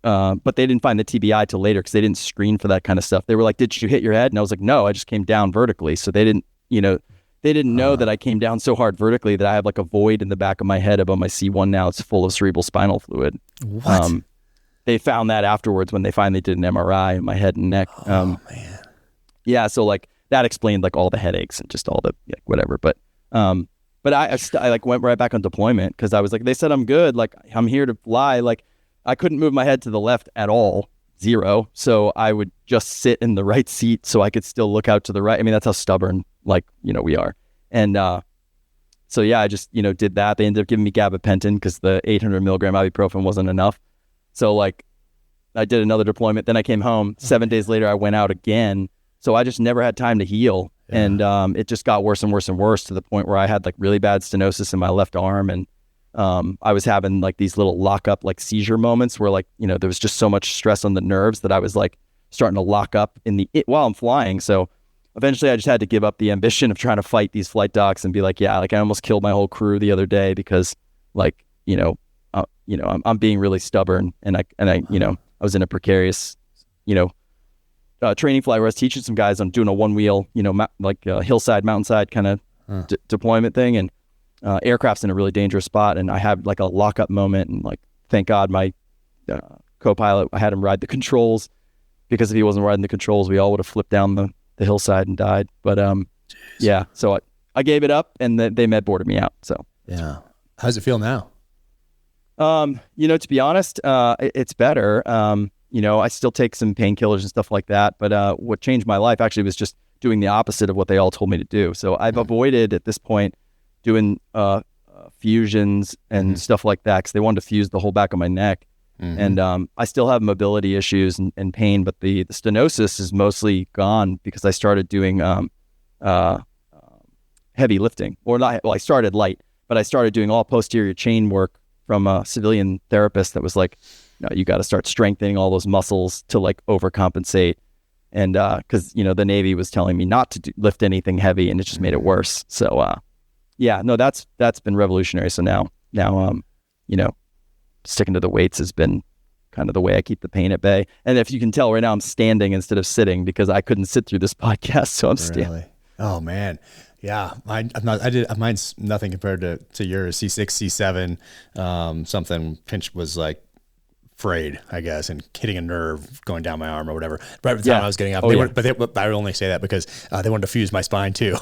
but they didn't find the TBI till later because they didn't screen for that kind of stuff. They were like, did you hit your head? And I was like, no, I just came down vertically. So they didn't, you know, they didn't know that I came down so hard vertically that I have like a void in the back of my head above my C1 now. It's full of cerebral spinal fluid. What? They found that afterwards when they finally did an MRI in my head and neck. Man. Yeah, so like that explained like all the headaches and just all the whatever. But I like went right back on deployment because I was like, they said I'm good. Like I'm here to fly. Like I couldn't move my head to the left at all. 0. So I would just sit in the right seat so I could still look out to the right. I mean, that's how stubborn, like, you know, we are. And so, yeah, I just, you know, did that. They ended up giving me gabapentin because the 800 milligram ibuprofen wasn't enough. So, like, I did another deployment. Then I came home. 7 days later, I went out again. So I just never had time to heal. Yeah. And it just got worse and worse and worse to the point where I had, like, really bad stenosis in my left arm. And I was having like these little lock up like seizure moments where, like, you know, there was just so much stress on the nerves that I was like starting to lock up while I'm flying. So eventually I just had to give up the ambition of trying to fight these flight docs and be like, yeah, like I almost killed my whole crew the other day because, like, I'm being really stubborn, and I you know, I was in a precarious, you know, training flight where I was teaching some guys on doing a one wheel, you know, like hillside, mountainside kind of deployment thing, and aircraft's in a really dangerous spot, and I had like a lockup moment, and like thank God my co-pilot, I had him ride the controls, because if he wasn't riding the controls, we all would have flipped down the hillside and died. But yeah, so I gave it up, and they med boarded me out. So yeah, how's it feel now? You know, to be honest, it's better. You know, I still take some painkillers and stuff like that, but what changed my life actually was just doing the opposite of what they all told me to do. So I've avoided at this point doing fusions and stuff like that, because they wanted to fuse the whole back of my neck. And I still have mobility issues and pain, but the stenosis is mostly gone because I started doing heavy lifting, or not. Well, I started light, but I started doing all posterior chain work from a civilian therapist that was like, no, you got to start strengthening all those muscles to like overcompensate. And because, you know, the Navy was telling me not to lift anything heavy, and it just made it worse. So yeah, no, that's been revolutionary. So now, you know, sticking to the weights has been kind of the way I keep the pain at bay. And if you can tell right now, I'm standing instead of sitting because I couldn't sit through this podcast. So I'm standing. Oh man. Yeah. Mine's nothing compared to yours. C6, C7, something pinch was like frayed, I guess, and hitting a nerve going down my arm or whatever. Right at the time I was getting up. But I would only say that because they wanted to fuse my spine too.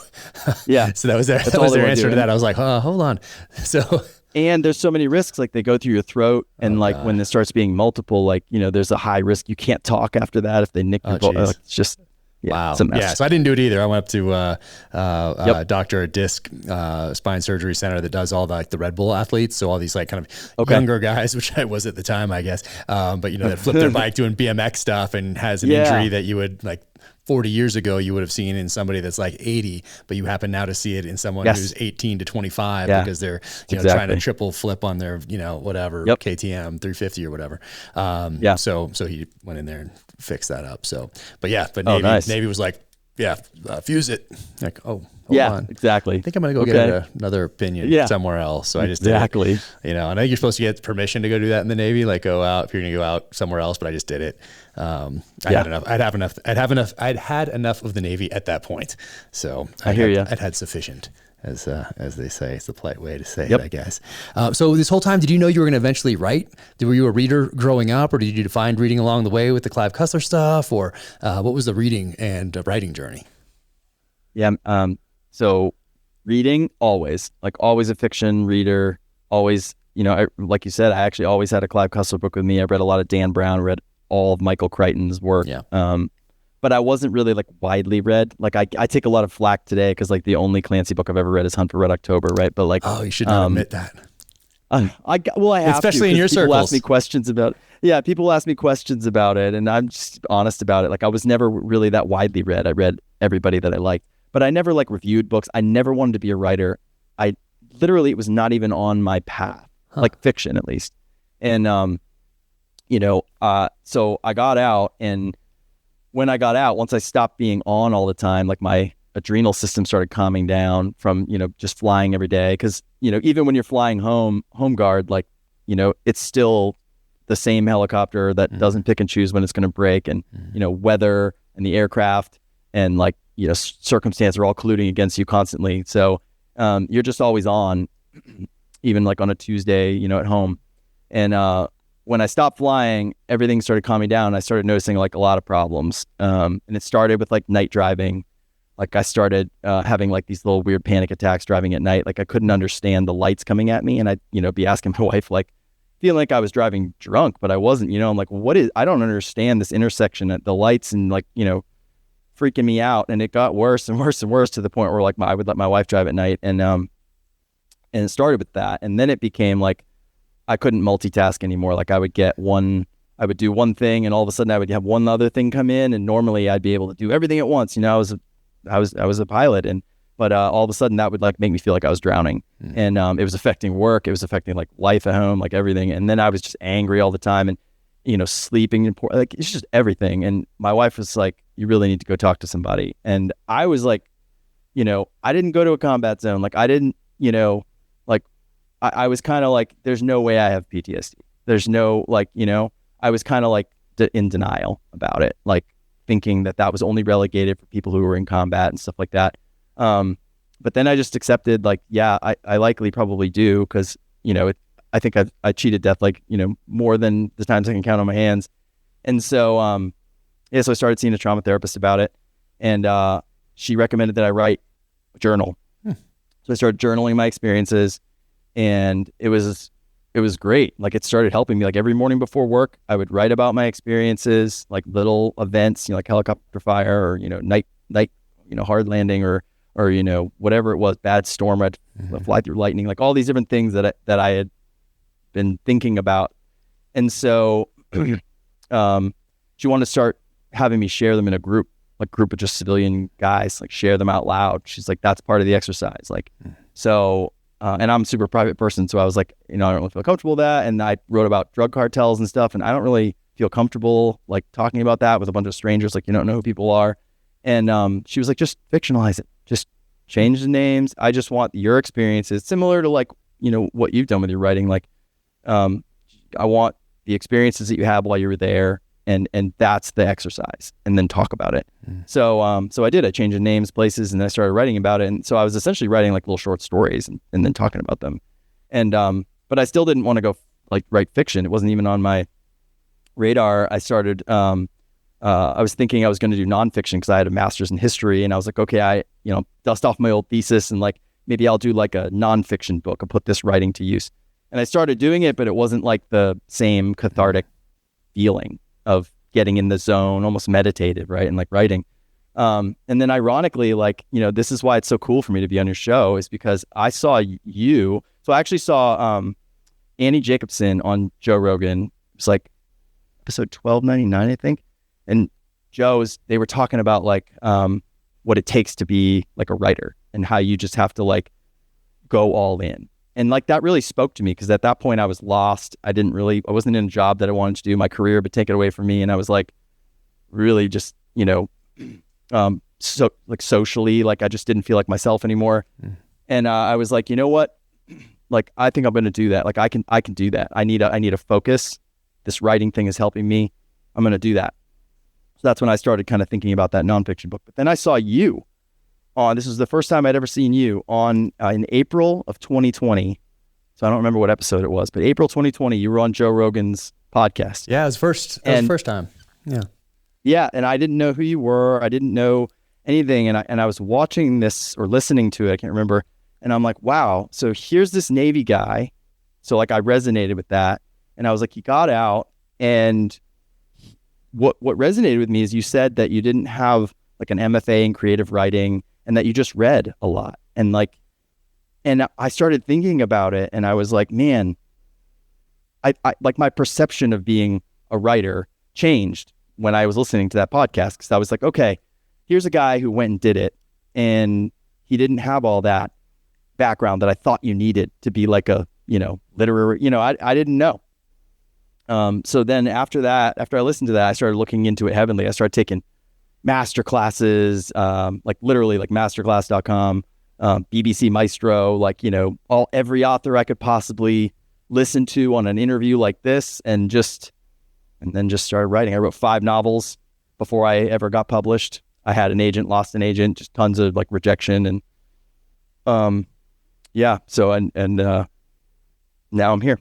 Yeah. So that was their answer to that. I was like, hold on. So. And there's so many risks, like they go through your throat, and like when it starts being multiple, like, you know, there's a high risk you can't talk after that if they nick your voice. Like, it's just wow. Yeah, so I didn't do it either. I went up to Dr. Disc Spine Surgery Center that does all the Red Bull athletes, so all these like kind of younger guys, which I was at the time, I guess. But you know, that flip their bike doing BMX stuff and has an injury that you would like 40 years ago you would have seen in somebody that's like 80, but you happen now to see it in someone who's 18 to 25 because they're trying to triple flip on their, you know, whatever KTM 350 or whatever. So he went in there and fixed that up. So, but Navy was like, fuse it. Like, oh, hold on. Exactly. I think I'm going to go get another opinion somewhere else. So I just did it. You know, and I think you're supposed to get permission to go do that in the Navy, like go out if you're going to go out somewhere else, but I just did it. I had enough. I'd had enough of the Navy at that point. So I'd had sufficient. As they say, it's the polite way to say it, I guess. So this whole time, did you know you were going to eventually write? Were you a reader growing up, or did you find reading along the way with the Clive Cussler stuff, or what was the reading and writing journey? Yeah. So reading, always a fiction reader, always, you know, like you said, I actually always had a Clive Cussler book with me. I read a lot of Dan Brown, read all of Michael Crichton's work. Yeah. But I wasn't really like widely read. Like I take a lot of flack today because like the only Clancy book I've ever read is Hunt for Red October, right? But like, oh, you should not admit that. I have especially to, in your people circles. Ask me questions about people ask me questions about it, and I'm just honest about it. Like I was never really that widely read. I read everybody that I liked, but I never like reviewed books. I never wanted to be a writer. It was not even on my path, like fiction at least. And so I got out, and when I got out, once I stopped being on all the time, like my adrenal system started calming down from, you know, just flying every day. Cause, you know, even when you're flying home guard, like, you know, it's still the same helicopter that doesn't pick and choose when it's going to break, and, you know, weather and the aircraft and like, you know, circumstance are all colluding against you constantly. So, you're just always on, even like on a Tuesday, you know, at home. And, when I stopped flying, everything started calming down. I started noticing like a lot of problems. And it started with like night driving. Like I started having like these little weird panic attacks driving at night. Like I couldn't understand the lights coming at me. And I'd, you know, be asking my wife, like, feeling like I was driving drunk, but I wasn't, you know. I'm like, I don't understand this intersection at the lights, and like, you know, freaking me out. And it got worse and worse and worse to the point where like I would let my wife drive at night. And it started with that. And then it became like, I couldn't multitask anymore. Like I would do one thing, and all of a sudden I would have one other thing come in, and normally I'd be able to do everything at once. You know, I was a pilot, but all of a sudden that would like make me feel like I was drowning. And it was affecting work. It was affecting like life at home, like everything. And then I was just angry all the time, and, you know, sleeping and like, it's just everything. And my wife was like, you really need to go talk to somebody. And I was like, you know, I didn't go to a combat zone. Like I didn't, you know, like, I was kind of like, there's no way I have PTSD. There's no, like, you know, I was kind of like in denial about it, like thinking that was only relegated for people who were in combat and stuff like that. But then I just accepted, like, yeah, I likely probably do, because, you know, I think I cheated death, like, you know, more than the times I can count on my hands. And so, so I started seeing a trauma therapist about it, and she recommended that I write a journal. So I started journaling my experiences. And it was great. Like it started helping me. Like every morning before work, I would write about my experiences, like little events, you know, like helicopter fire, or, you know, night, you know, hard landing, or, you know, whatever it was, bad storm, I'd fly through lightning, like all these different things that I had been thinking about. And so, she wanted to start having me share them in a group of just civilian guys, like share them out loud. She's like, that's part of the exercise. Like, so, and I'm a super private person, so I was like, you know, I don't really feel comfortable with that. And I wrote about drug cartels and stuff, and I don't really feel comfortable like talking about that with a bunch of strangers. Like, you don't know who people are. And she was like, just fictionalize it, just change the names. I just want your experiences, similar to like, you know, what you've done with your writing. Like, I want the experiences that you had while you were there, and that's the exercise, and then talk about it. So I did. I changed the names, places, and I started writing about it. And so I was essentially writing like little short stories and then talking about them. And but I still didn't want to go like write fiction. It wasn't even on my radar. I started. I was thinking I was going to do nonfiction because I had a master's in history, and I was like, okay, I dust off my old thesis, and like maybe I'll do like a nonfiction book and put this writing to use. And I started doing it, but it wasn't like the same cathartic feeling of getting in the zone, almost meditative, right? And like writing. And then ironically, like, you know, this is why it's so cool for me to be on your show, is because I saw you. So I actually saw Annie Jacobson on Joe Rogan. It was like episode 1299, I think. And they were talking about like what it takes to be like a writer, and how you just have to like go all in. And like that really spoke to me, because at that point I was lost. I wasn't in a job that I wanted to do. My career had been taken away from me, and I was like really just, you know, socially, like I just didn't feel like myself anymore. And I was like, you know what? Like, I think I'm going to do that. Like I can do that. I need a focus. This writing thing is helping me. I'm going to do that. So that's when I started kind of thinking about that nonfiction book. But then I saw you on, this was the first time I'd ever seen you on in April of 2020. So I don't remember what episode it was, but April 2020, you were on Joe Rogan's podcast. Yeah, it was first. That was the first time. Yeah. Yeah. And I didn't know who you were. I didn't know anything. And I was watching this or listening to it. I can't remember. And I'm like, wow. So here's this Navy guy. So like I resonated with that. And I was like, he got out. And what resonated with me is you said that you didn't have like an MFA in creative writing and that you just read a lot. And I started thinking about it and I was like, man, I like my perception of being a writer changed when I was listening to that podcast. Cause I was like, okay, here's a guy who went and did it and he didn't have all that background that I thought you needed to be like a, literary, I didn't know. So then after I listened to that, I started looking into it heavily. I started taking master classes, like literally like masterclass.com, BBC Maestro, like, every author I could possibly listen to on an interview like this and then just started writing. I wrote 5 novels before I ever got published. I had an agent, lost an agent, just tons of like rejection and, yeah. So, and now I'm here.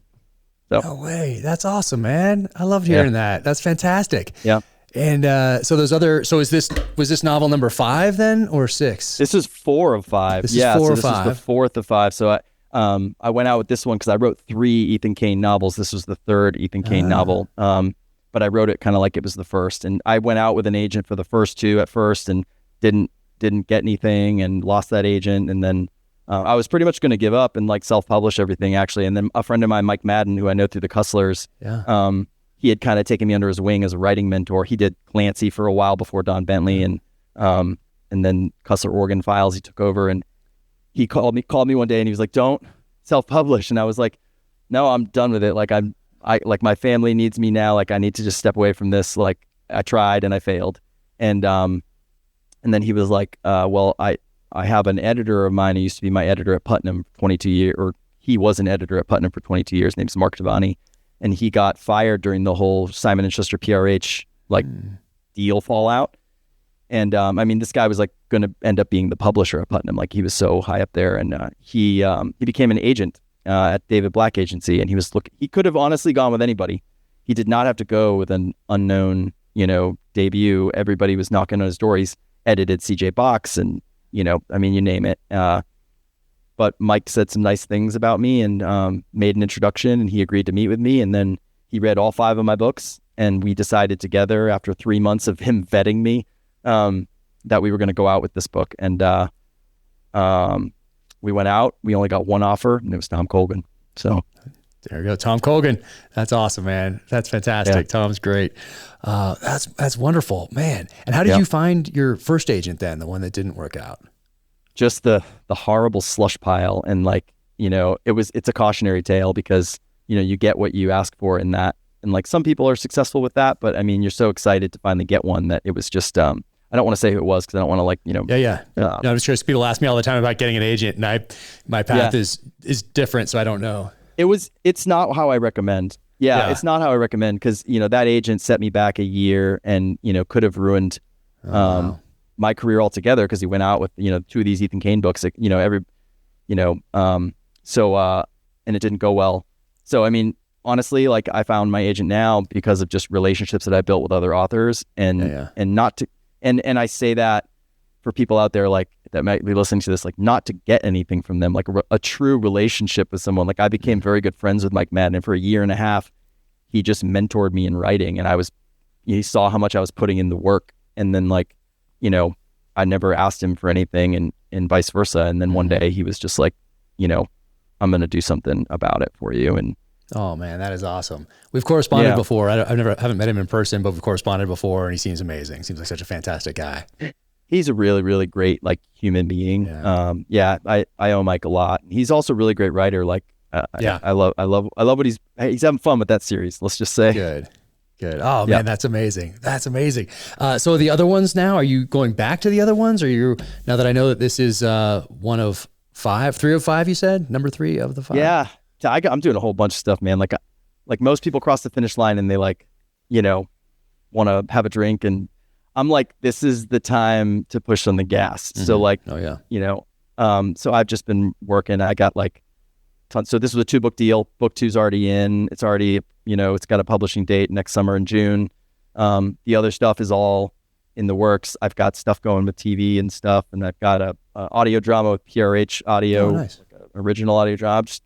So. No way. That's awesome, man. I loved hearing that. That's fantastic. Yeah. And so was this novel number 5 then or 6? This is 4 of 5. This is 4 of 5. This is the 4th of 5. So I went out with this one because I wrote 3 Ethan Cain novels. This was the 3rd Ethan Cain novel. But I wrote it kind of like it was the first. And I went out with an agent for the first 2 at first and didn't get anything and lost that agent. And then I was pretty much going to give up and like self-publish everything actually. And then a friend of mine, Mike Madden, who I know through the Custlers, he had kind of taken me under his wing as a writing mentor. He did Clancy for a while before Don Bentley and then Custler Organ Files he took over, and he called me one day and he was like, don't self-publish. And I was like, no, I'm done with it. Like I like my family needs me now. Like I need to just step away from this. Like I tried and I failed. And then he was like, well, I have an editor of mine who used to be my editor at Putnam for 22 years, or he was an editor at Putnam for 22 years. His name's Mark Devani. And he got fired during the whole Simon & Schuster PRH deal fallout. And this guy was like going to end up being the publisher at Putnam. Like he was so high up there. And he became an agent at David Black Agency. And he could have honestly gone with anybody. He did not have to go with an unknown, debut. Everybody was knocking on his door. He's edited CJ Box and, you name it. But Mike said some nice things about me and made an introduction, and he agreed to meet with me. And then he read all 5 of my books, and we decided together after 3 months of him vetting me that we were going to go out with this book. And we went out. We only got one offer, and it was Tom Colgan. So there we go, Tom Colgan. That's awesome, man. That's fantastic. Yeah. Tom's great. That's wonderful, man. And how did you find your first agent then, the one that didn't work out? Just the horrible slush pile. And it's a cautionary tale because, you get what you ask for in that. And like some people are successful with that, but you're so excited to finally get one that it was just, I don't want to say who it was because I don't want to Yeah. No, I'm just curious. People ask me all the time about getting an agent, and my path is different. So I don't know. It's not how I recommend. Yeah. It's not how I recommend because, that agent set me back a year and, could have ruined, my career altogether because he went out with 2 of these Ethan Cain books, and it didn't go well. So honestly, like I found my agent now because of just relationships that I built with other authors, and not to and I say that for people out there like that might be listening to this, like not to get anything from them, like a true relationship with someone. Like I became very good friends with Mike Madden, and for a year and a half, he just mentored me in writing, and he saw how much I was putting in the work, and then I never asked him for anything and vice versa. And then one day he was just like, I'm going to do something about it for you. And oh man, that is awesome. We've corresponded before. Haven't met him in person, but we've corresponded before, and he seems amazing. Seems like such a fantastic guy. He's a really, really great like human being. I owe Mike a lot. He's also a really great writer. Like, I love what he's having fun with that series. Let's just say. Good. Good. Oh man, that's amazing. That's amazing. So the other ones now, are you going back to the other ones? Or now that I know that this is one of 5, 3 of 5, you said? Number 3 of the 5? Yeah. I'm doing a whole bunch of stuff, man. Like most people cross the finish line and they want to have a drink, and I'm like, this is the time to push on the gas. Mm-hmm. So so I've just been working. I got tons. So this was a 2-book deal. Book 2's already in. It's already, it's got a publishing date next summer in June. The other stuff is all in the works. I've got stuff going with TV and stuff, and I've got a audio drama with PRH Audio, nice. Original audio drama. Just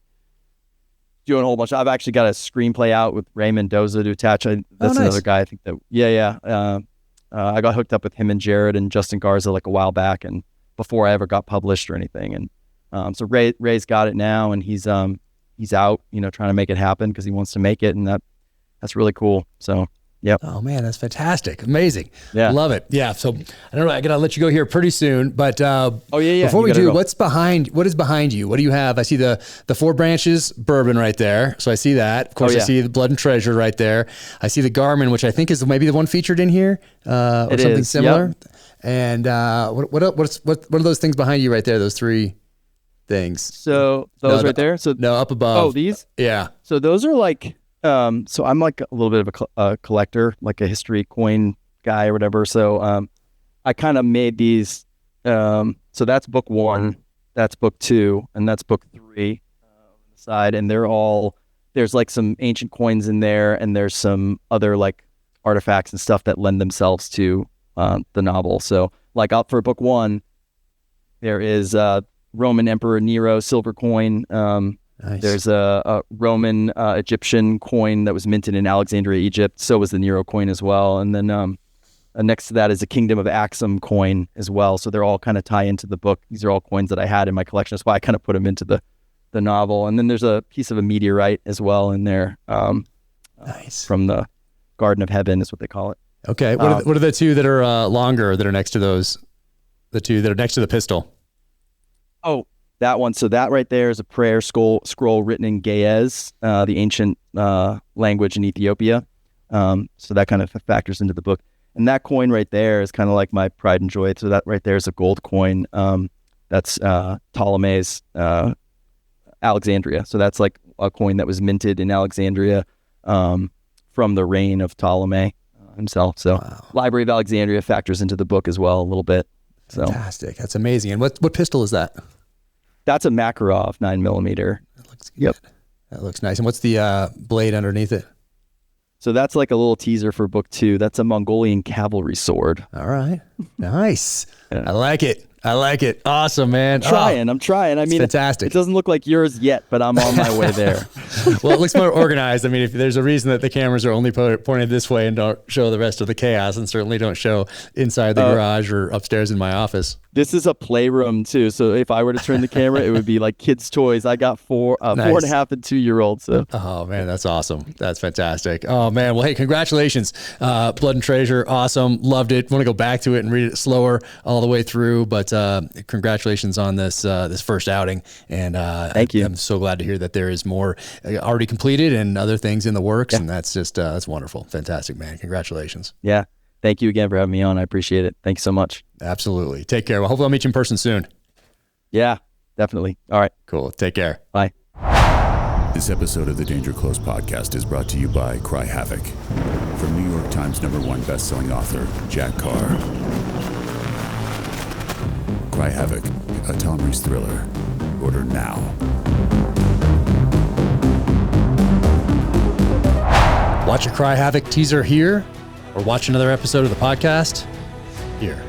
doing a whole bunch. I've actually got a screenplay out with Ray Mendoza to attach. That's nice. Another guy. I think that. I got hooked up with him and Jared and Justin Garza a while back, and before I ever got published or anything. And so Ray's got it now, and he's out, trying to make it happen because he wants to make it, and that's really cool. So. Yep. Oh man, that's fantastic. Amazing. Yeah. Love it. Yeah. So I don't know, I gotta let you go here pretty soon, but before we do, what is behind you? What do you have? I see the 4 Branches bourbon right there. So I see that. Of course, I see the Blood and Treasure right there. I see the Garmin, which I think is maybe the one featured in here, or something similar. Yep. And what are those things behind you right there? Those 3 things. So those right there. So no, up above. Oh, these? Yeah. So those are so I'm a little bit of a collector, like a history coin guy or whatever. So I kind of made these. So that's book 1, that's book 2, and that's book 3 on the side. And there's some ancient coins in there, and there's some other artifacts and stuff that lend themselves to the novel. So for book 1, there is Roman Emperor Nero silver coin. Nice. There's a Roman Egyptian coin that was minted in Alexandria, Egypt. So was the Nero coin as well. And then next to that is a Kingdom of Axum coin as well. So they're all kind of tie into the book. These are all coins that I had in my collection. That's why I kind of put them into the novel. And then there's a piece of a meteorite as well in there. Nice. From the Garden of Heaven is what they call it. Okay. What are the 2 that are longer that are next to those? The 2 that are next to the pistol? Oh, that one. So that right there is a prayer scroll written in Ge'ez, the ancient language in Ethiopia. So that kind of factors into the book. And that coin right there is kind of like my pride and joy. So that right there is a gold coin. That's Ptolemy's Alexandria. So that's a coin that was minted in Alexandria from the reign of Ptolemy himself. So wow. Library of Alexandria factors into the book as well a little bit. So. Fantastic. That's amazing. And what pistol is that? That's a Makarov 9mm. That looks good. Yep. That looks nice. And what's the blade underneath it? So that's a little teaser for book 2. That's a Mongolian cavalry sword. All right. Nice. Yeah. I like it. Awesome, man. I'm trying. I mean, fantastic. It doesn't look like yours yet, but I'm on my way there. Well, it looks more organized. I mean, if there's a reason that the cameras are only pointed this way and don't show the rest of the chaos, and certainly don't show inside the garage or upstairs in my office. This is a playroom too. So if I were to turn the camera, it would be like kids' toys. I got 4.5 and 2-year-olds. So. Oh man, that's awesome. That's fantastic. Oh man. Well, hey, congratulations. Blood and Treasure. Awesome. Loved it. Want to go back to it and read it slower all the way through, but congratulations on this first outing. And thank you. I'm so glad to hear that there is more already completed and other things in the works. Yeah. And that's just, that's wonderful. Fantastic, man. Congratulations. Yeah. Thank you again for having me on. I appreciate it. Thank you so much. Absolutely. Take care. Well, hopefully I'll meet you in person soon. Yeah, definitely. All right. Cool. Take care. Bye. This episode of the Danger Close podcast is brought to you by Cry Havoc. From New York Times #1 best-selling author, Jack Carr. Cry Havoc, a Tom Reese thriller. Order now. Watch a Cry Havoc teaser here, or watch another episode of the podcast here.